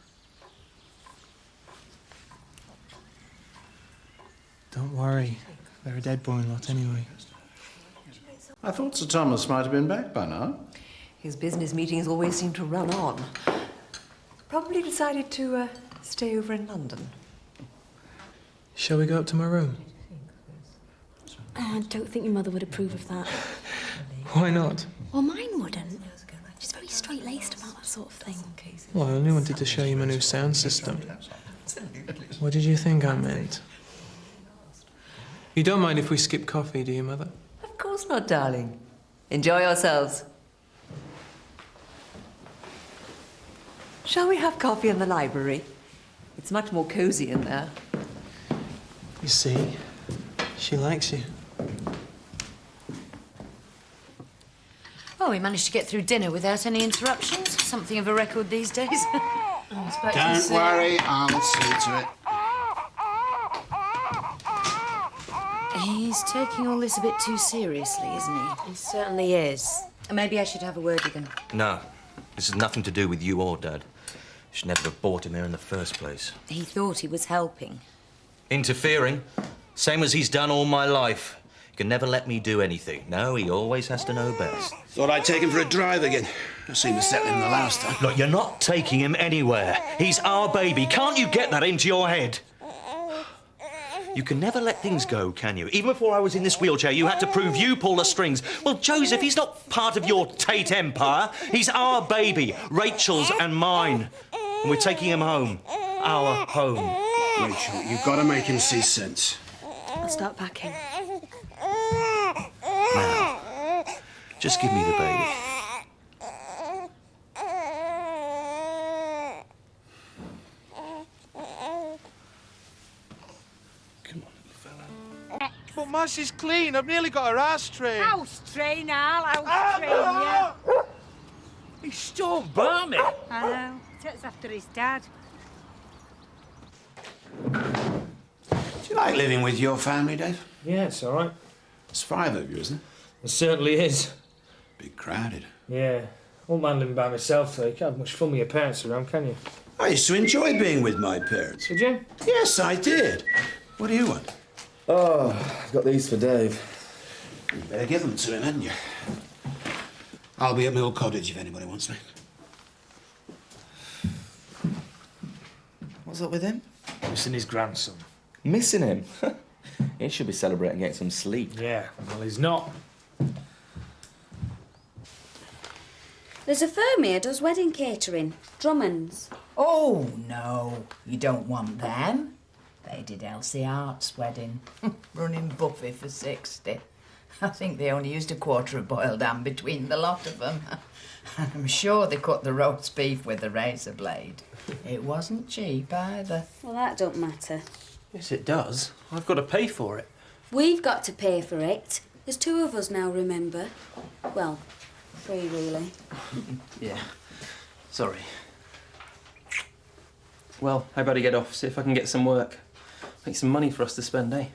Don't worry. They're a dead boy lot anyway. I thought Sir Thomas might have been back by now. His business meetings always seem to run on. Probably decided to stay over in London. Shall we go up to my room? Oh, I don't think your mother would approve of that. Why not? Well, mine wouldn't. She's very straight-laced about that sort of thing. Well, I only wanted to show you my new sound system. What did you think I meant? You don't mind if we skip coffee, do you, Mother? Of course not, darling. Enjoy yourselves. Shall we have coffee in the library? It's much more cosy in there. You see, she likes you. Well, we managed to get through dinner without any interruptions. Something of a record these days. Don't worry, I'll see to it. He's taking all this a bit too seriously, isn't he? He certainly is. Maybe I should have a word with him. No, this has nothing to do with you or Dad. You should never have brought him here in the first place. He thought he was helping. Interfering, same as he's done all my life. He can never let me do anything. No, he always has to know best. Thought I'd take him for a drive again. I seemed to settle him the last time. Look, you're not taking him anywhere. He's our baby. Can't you get that into your head? You can never let things go, can you? Even before I was in this wheelchair, you had to prove you pull the strings. Well, Joseph, he's not part of your Tate empire. He's our baby, Rachel's and mine. And we're taking him home. Our home. Rachel, you've got to make him see sense. I'll start packing. Now, just give me the baby. But Mass is clean. I've nearly got her house trained. House train, Al. House train, yeah. He's still balmy. I know. Takes after his dad. Do you like living with your family, Dave? Yeah, it's all right. It's 5 of you, isn't it? It certainly is. Big crowded. Yeah. Won't mind living by myself, though. You can't have much fun with your parents around, can you? I used to enjoy being with my parents. Did you? Yes, I did. What do you want? Oh, I've got these for Dave. You better give them to him, hadn't you? I'll be at Mill Cottage if anybody wants me. What's up with him? Missing his grandson. Missing him? He should be celebrating getting some sleep. Yeah, well, he's not. There's a firm here does wedding catering. Drummond's. Oh, no, you don't want them. They did Elsie Hart's wedding. Running buffet for 60. I think they only used a quarter of boiled ham between the lot of them. And I'm sure they cut the roast beef with a razor blade. It wasn't cheap either. Well, that don't matter. Yes, it does. I've got to pay for it. We've got to pay for it. There's 2 of us now, remember? Well, 3 really. Yeah. Sorry. Well, I better get off, see if I can get some work. Make some money for us to spend, eh?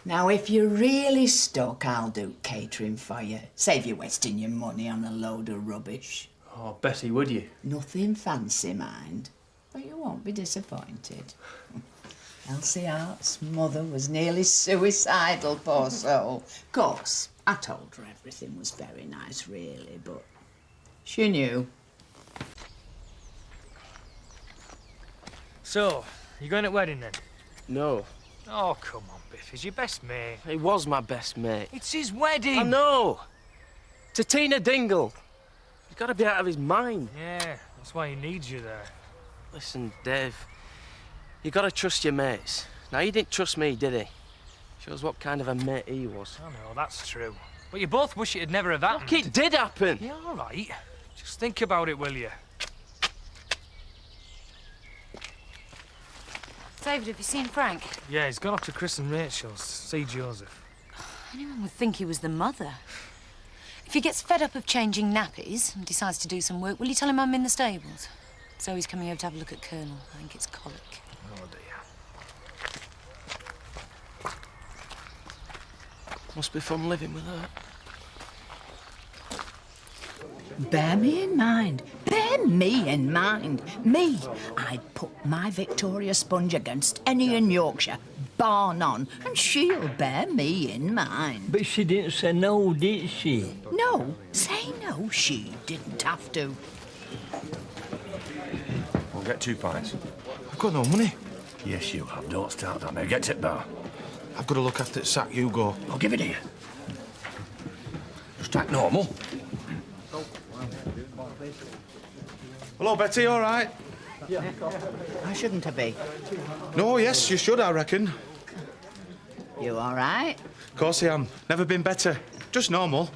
Now, if you're really stuck, I'll do catering for you. Save you wasting your money on a load of rubbish. Oh, Betty, would you? Nothing fancy, mind. But you won't be disappointed. Elsie Hart's mother was nearly suicidal, poor soul. Of course, I told her everything was very nice, really, but she knew. So, you going at wedding then? No. Oh, come on, Biff. He's your best mate. He was my best mate. It's his wedding. I know. To Tina Dingle. He's got to be out of his mind. Yeah, that's why he needs you there. Listen, Dave. You got to trust your mates. Now, he didn't trust me, did he? Shows what kind of a mate he was. I know, that's true. But you both wish it had never have happened. Look, it did happen. Yeah, all right. Just think about it, will you? David, have you seen Frank? Yeah, he's gone off to Chris and Rachel's. See Joseph. Anyone would think he was the mother. If he gets fed up of changing nappies and decides to do some work, will you tell him I'm in the stables? Zoe's coming over to have a look at Colonel. I think it's colic. Oh, dear. Must be fun living with her. Bear me in mind. Bear me in mind. Me, I'd put my Victoria Sponge against any in Yorkshire, bar none, and she'll bear me in mind. But she didn't say no, did she? No, say no, she didn't have to. We'll get 2 pints. I've got no money. Yes, you have. Don't start that now. Get to the bar. I've got to look after the sack, you go. I'll give it here. Just act normal. Hello, Betty, all right? I shouldn't have been. No, yes, you should, I reckon. You all right? Of course I am. Never been better. Just normal.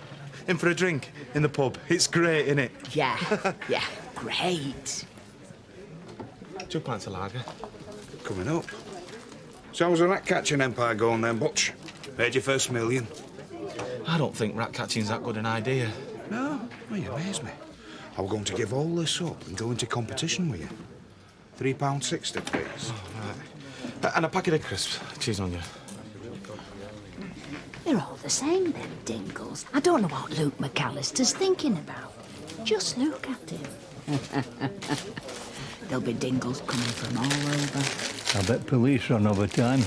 In for a drink in the pub. It's great, innit? Yeah, yeah, great. 2 pints of lager. Coming up. So how's the rat-catching empire going then, Butch? Made your first million? I don't think rat catching's that good an idea. No? Oh, you amaze me. I was going to give all this up and go into competition with you. £3.60, please. Oh, right. And a packet of crisps. Cheese on you. They're all the same, them Dingles. I don't know what Luke McAllister's thinking about. Just look at him. There'll be Dingles coming from all over. I bet police run over time.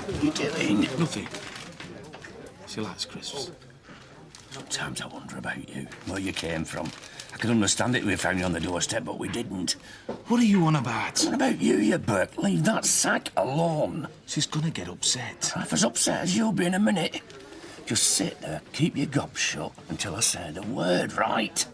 What are you doing? Nothing. She likes crisps. Sometimes I wonder about you, where you came from. I could understand it if we found you on the doorstep, but we didn't. What are you on about? What about you, you Burke? Leave that sack alone. She's gonna get upset. Half as upset as you'll be in a minute. Just sit there, keep your gob shut until I say the word, right?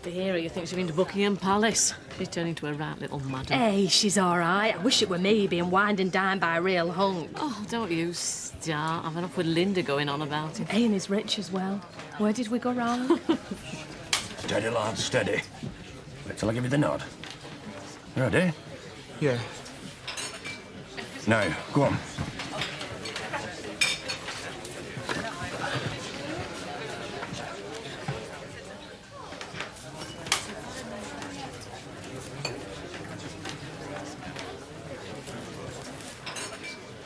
Vera, you think she's been to Buckingham Palace? She's turning into a right little madam. Hey, she's all right. I wish it were me being wined and dined by a real hunk. Oh, don't you start. I've enough with Linda going on about him. Hey, and he's rich as well. Where did we go wrong? Steady, lad, steady. Wait till I give you the nod. Ready? Yeah. Now, go on.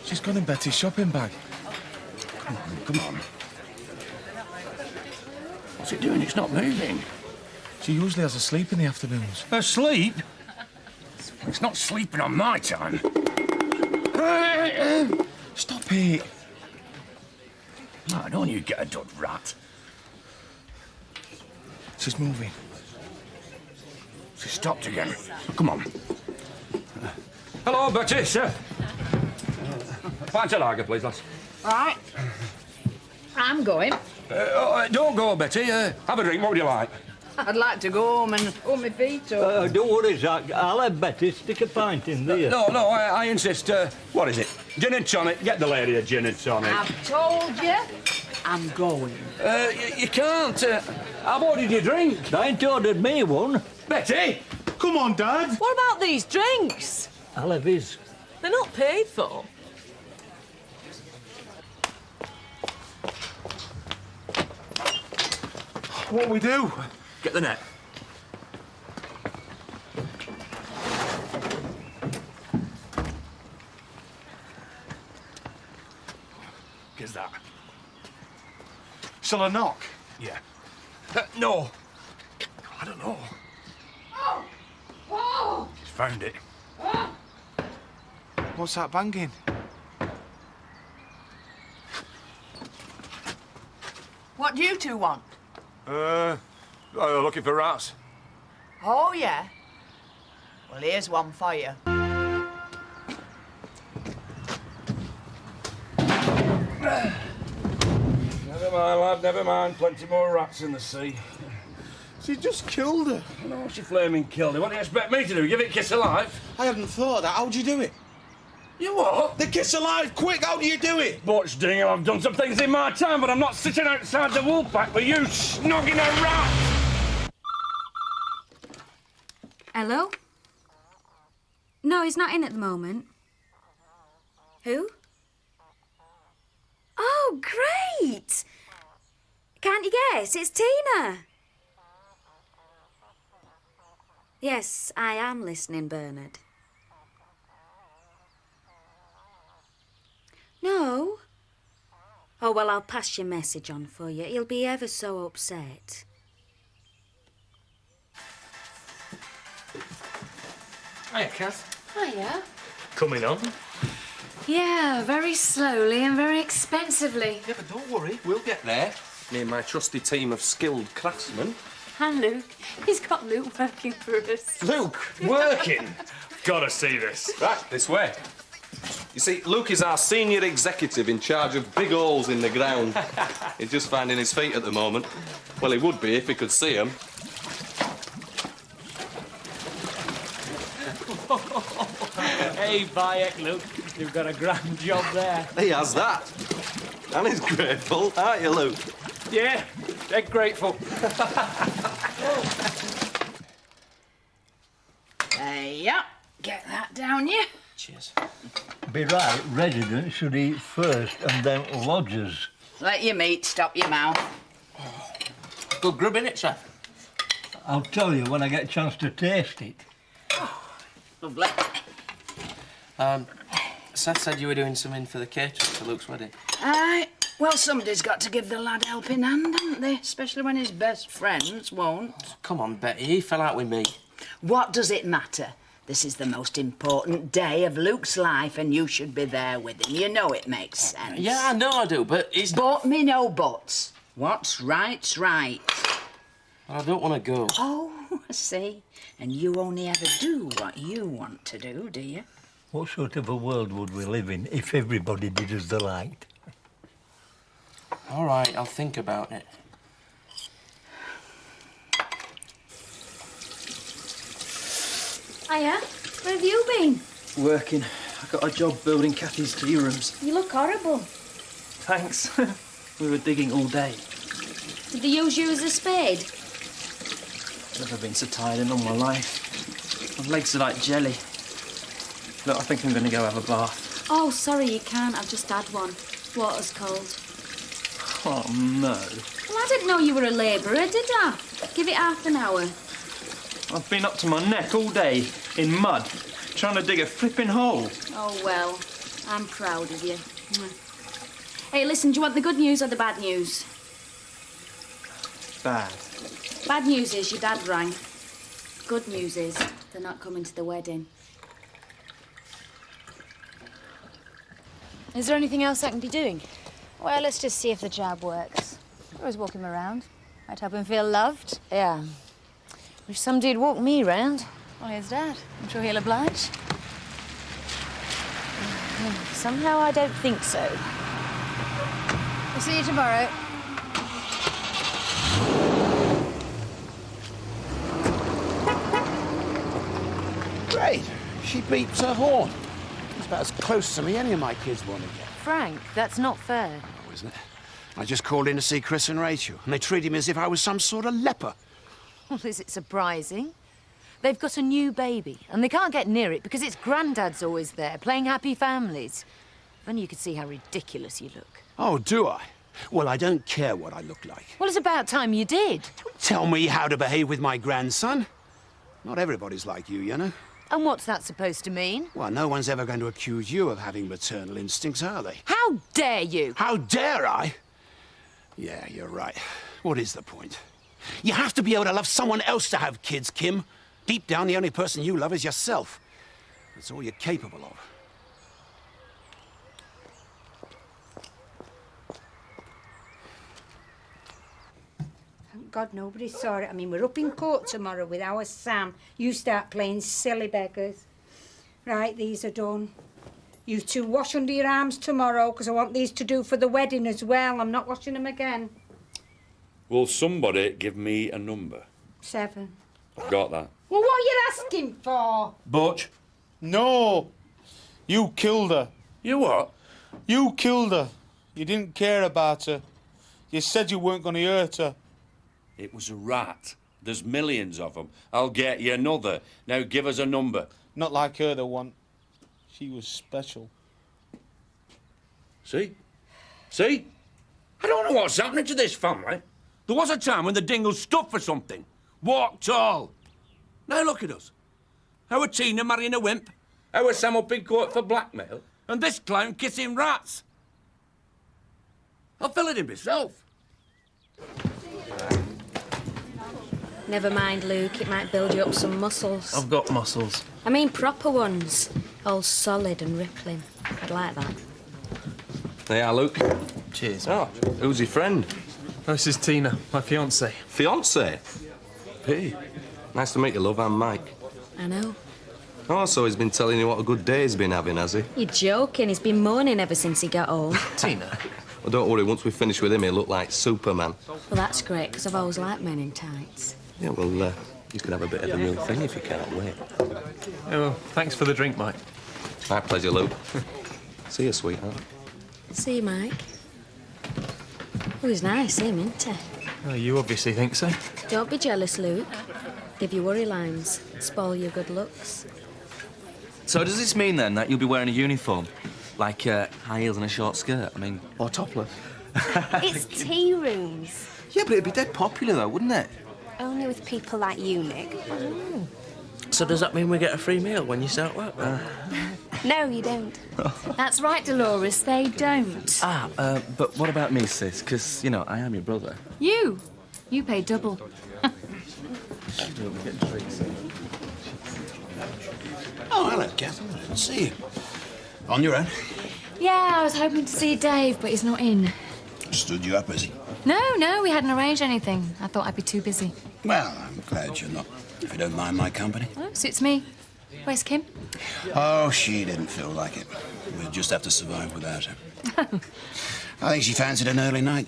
She's gone in Betty's shopping bag. Come on, come on. What's it doing? It's not moving. She usually has a sleep in the afternoons. Asleep? It's not sleeping on my time. Stop it. No, don't you get a dud rat. She's moving. She stopped again. Come on. Hello, Betty, sir. Pint of lager, please, lads. Right. I'm going. Don't go, Betty. Have a drink. What would you like? I'd like to go home and pull my feet up. Don't worry, Zach. I'll have Betty stick a pint in there. No, I insist. What is it? Gin and tonic. Get the lady a gin and tonic. I've told you, I'm going. You can't. I've ordered you a drink. They ain't ordered me one. Betty! Come on, Dad. What about these drinks? I'll have his. They're not paid for. What we do? Get the net. Guess that. Shall I knock? Yeah. No. I don't know. Found it. What's that banging? What do you two want? Looking for rats. Oh, yeah? Well, here's one for you. Never mind, lad, never mind. Plenty more rats in the sea. She just killed her. No, she flaming killed her. What do you expect me to do? Give it a kiss alive? I hadn't thought of that. How'd you do it? You what? The kiss alive, quick! How do you do it? Butch Dingham, I've done some things in my time, but I'm not sitting outside the wool pack with you snogging a rat! Hello? No, he's not in at the moment. Who? Oh, great! Can't you guess? It's Tina. Yes, I am listening, Bernard. No? Oh, well, I'll pass your message on for you. He'll be ever so upset. Hiya, Kath. Hiya. Coming on? Yeah, very slowly and very expensively. Yeah, but don't worry, we'll get there. Me and my trusty team of skilled craftsmen. And Luke. He's got Luke working for us. Luke, working? Gotta see this. Right, this way. You see, Luke is our senior executive in charge of big holes in the ground. He's just finding his feet at the moment. Well, he would be if he could see them. Hey, Bayek, Luke. You've got a grand job there. He has that. And he's grateful, aren't you, Luke? Yeah, they're grateful. There you get that down you. Cheers. Be right, residents should eat first and then lodgers. Let your meat stop your mouth. Good grub, innit, chef? I'll tell you when I get a chance to taste it. Lovely. Seth said you were doing something for the catering for Luke's wedding. Aye. Well, somebody's got to give the lad a helping hand, haven't they? Especially when his best friends won't. Come on, Betty, he fell out with me. What does it matter? This is the most important day of Luke's life and you should be there with him. You know it makes sense. Yeah, I know I do, but he's... But me no buts. What's right's right. I don't want to go. Oh, I see. And you only ever do what you want to do you? What sort of a world would we live in if everybody did as they liked? All right, I'll think about it. Hiya. Where have you been? Working. I got a job building Kathy's tea rooms. You look horrible. Thanks. We were digging all day. Did they use you as a spade? Never been so tired in all my life. My legs are like jelly. Look, I think I'm going to go have a bath. Oh, sorry, you can't. I've just had one. Water's cold. Oh, no. Well, I didn't know you were a labourer, did I? Give it half an hour. I've been up to my neck all day in mud, trying to dig a flipping hole. Oh, well, I'm proud of you. Hey, listen, do you want the good news or the bad news? Bad. Bad news is your dad rang. Good news is they're not coming to the wedding. Is there anything else I can be doing? Well, let's just see if the job works. Always walk him around. Might help him feel loved. Yeah. Wish somebody'd walk me round. Well, here's Dad. I'm sure he'll oblige. Somehow I don't think so. We'll see you tomorrow. Great. She beeps her horn. It's about as close to me any of my kids want to get. Frank, that's not fair. Oh, isn't it? I just called in to see Chris and Rachel, and they treated me as if I was some sort of leper. Well, is it surprising? They've got a new baby, and they can't get near it because its granddad's always there, playing happy families. If only you could see how ridiculous you look. Oh, do I? Well, I don't care what I look like. Well, it's about time you did. Don't tell me how to behave with my grandson. Not everybody's like you know. And what's that supposed to mean? Well, no one's ever going to accuse you of having maternal instincts, are they? How dare you? How dare I? Yeah, you're right. What is the point? You have to be able to love someone else to have kids, Kim. Deep down, the only person you love is yourself. That's all you're capable of. Thank God nobody saw it. I mean, we're up in court tomorrow with our Sam. You start playing silly beggars. Right, these are done. You two wash under your arms tomorrow, because I want these to do for the wedding as well. I'm not washing them again. Will somebody give me a number? 7. I've got that. Well, what are you asking for? Butch. No. You killed her. You what? You killed her. You didn't care about her. You said you weren't going to hurt her. It was a rat. There's millions of them. I'll get you another. Now give us a number. Not like her, the one. She was special. See? See? I don't know what's happening to this family. There was a time when the dingle stood for something. Walked tall. Now look at us. Our Tina marrying a wimp. Our Sam up in court for blackmail. And this clown kissing rats. I'll fill it in myself. Never mind, Luke. It might build you up some muscles. I've got muscles. I mean proper ones. All solid and rippling. I'd like that. They are, Luke. Cheers. Oh, who's your friend? This is Tina, my fiancée. Fiancée? Hey. Nice to meet you, love. I'm Mike. I know. Oh, so he's been telling you what a good day he's been having, has he? You're joking. He's been moaning ever since he got home. Tina. Well, don't worry. Once we finish with him, he'll look like Superman. Well, that's great, because I've always liked men in tights. Yeah, well, you can have a bit of the real thing if you can't wait. Yeah, well, thanks for the drink, Mike. My pleasure, Luke. See you, sweetheart. See you, Mike. Oh, he's nice, him, isn't he? Oh, you obviously think so. Don't be jealous, Luke. Give you worry lines. Spoil your good looks. So does this mean, then, that you'll be wearing a uniform? Like high heels and a short skirt? I mean... Or topless? It's tea rooms. Yeah, but it'd be dead popular, though, wouldn't it? Only with people like you, Nick. So does that mean we get a free meal when you start work? No, you don't. That's right, Dolores, they don't. But what about me, sis? Because, you know, I am your brother. You pay double. Oh, hello, Kath. I didn't see you. On your own? Yeah, I was hoping to see Dave, but he's not in. Stood you up, has he? No, we hadn't arranged anything. I thought I'd be too busy. Well, I'm glad you're not, if you don't mind my company. Oh, suits me. Where's Kim? Oh, she didn't feel like it. We'll just have to survive without her. I think she fancied an early night.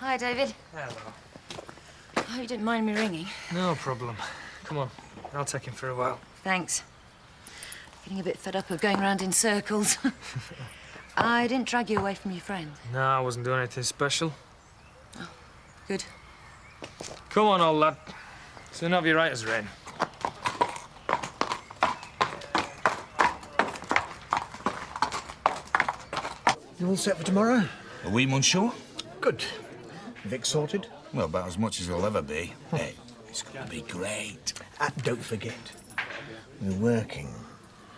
Hi, David. Hello. I hope you didn't mind me ringing. No problem. Come on, I'll take him for a while. Thanks. Getting a bit fed up of going round in circles. I didn't drag you away from your friend. No, I wasn't doing anything special. Oh, good. Come on, old lad. Soon have your right as rain. You all set for tomorrow? Are we, Monsieur? Good. Vic sorted? Well, about as much as he'll ever be. Hey, it's going to be great. Don't forget, we're working.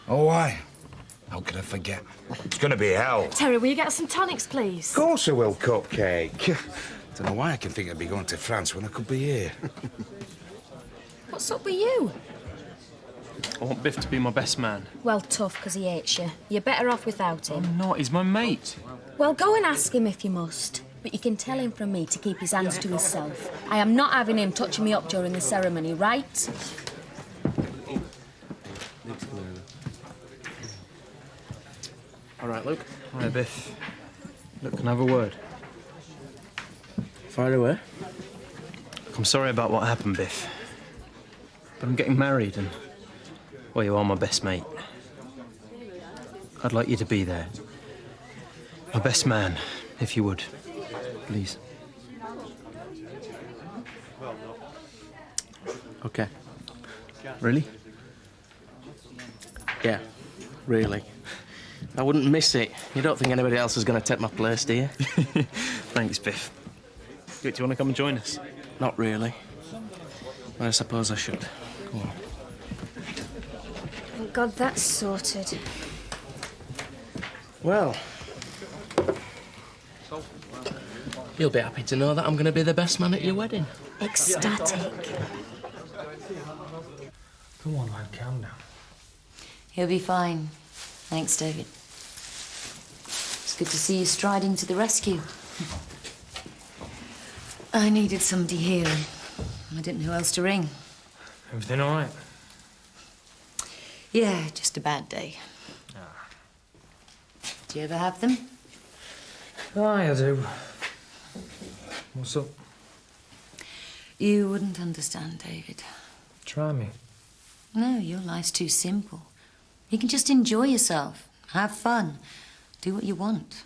Oh, why? How could I forget? It's going to be hell. Terry, will you get us some tonics, please? Of course I will, Cupcake. Don't know why I can think I'd be going to France when I could be here. What's up with you? I want Biff to be my best man. Well, tough, because he hates you. You're better off without him. I'm not, he's my mate. Well, go and ask him if you must. But you can tell him from me to keep his hands to himself. I am not having him touching me up during the ceremony, right? All right, Luke. All right, Biff. Look, can I have a word? Fire away. I'm sorry about what happened, Biff. But I'm getting married and... well, you are my best mate. I'd like you to be there. My best man, if you would. Please. Okay. Really? Yeah, really. I wouldn't miss it. You don't think anybody else is going to take my place, do you? Thanks, Biff. Do you want to come and join us? Not really. But I suppose I should. Go on. Thank God that's sorted. Well, you'll be happy to know that I'm going to be the best man at your wedding. Ecstatic. Come on, lad, calm down. He'll be fine. Thanks, David. It's good to see you striding to the rescue. I needed somebody here, and I didn't know who else to ring. Everything all right? Yeah, just a bad day. Do you ever have them? Aye, I do. What's up? You wouldn't understand, David. Try me. No, your life's too simple. You can just enjoy yourself, have fun, do what you want.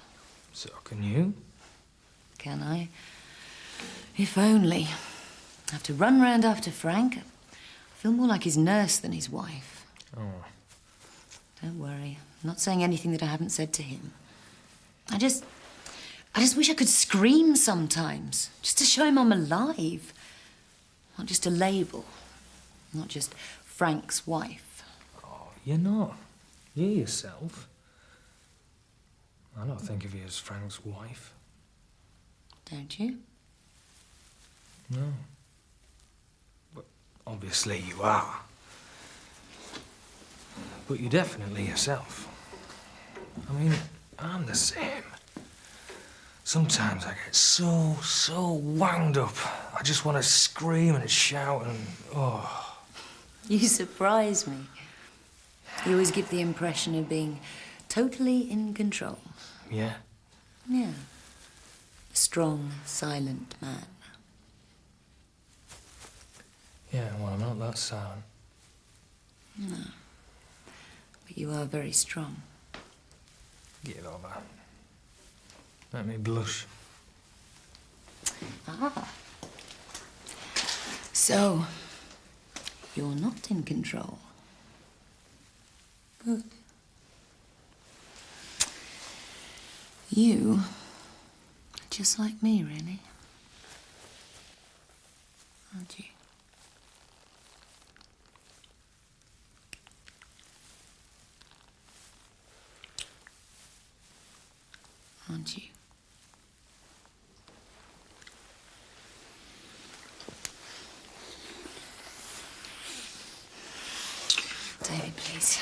So can you? Can I? If only. I have to run round after Frank. I feel more like his nurse than his wife. Oh. Don't worry. I'm not saying anything that I haven't said to him. I just wish I could scream sometimes, just to show him I'm alive. Not just a label. Not just Frank's wife. Oh, you're not. You're yourself. I don't think of you as Frank's wife. Don't you? No. But obviously you are. But you're definitely yourself. I mean, I'm the same. Sometimes I get so wound up. I just want to scream and shout and, oh. You surprise me. You always give the impression of being totally in control. Yeah? Yeah. A strong, silent man. Yeah, well, I'm not that silent. No. But you are very strong. Get over. Make me blush. Ah. So, you're not in control. Good. You are just like me, really. Aren't you? Aren't you? David, please.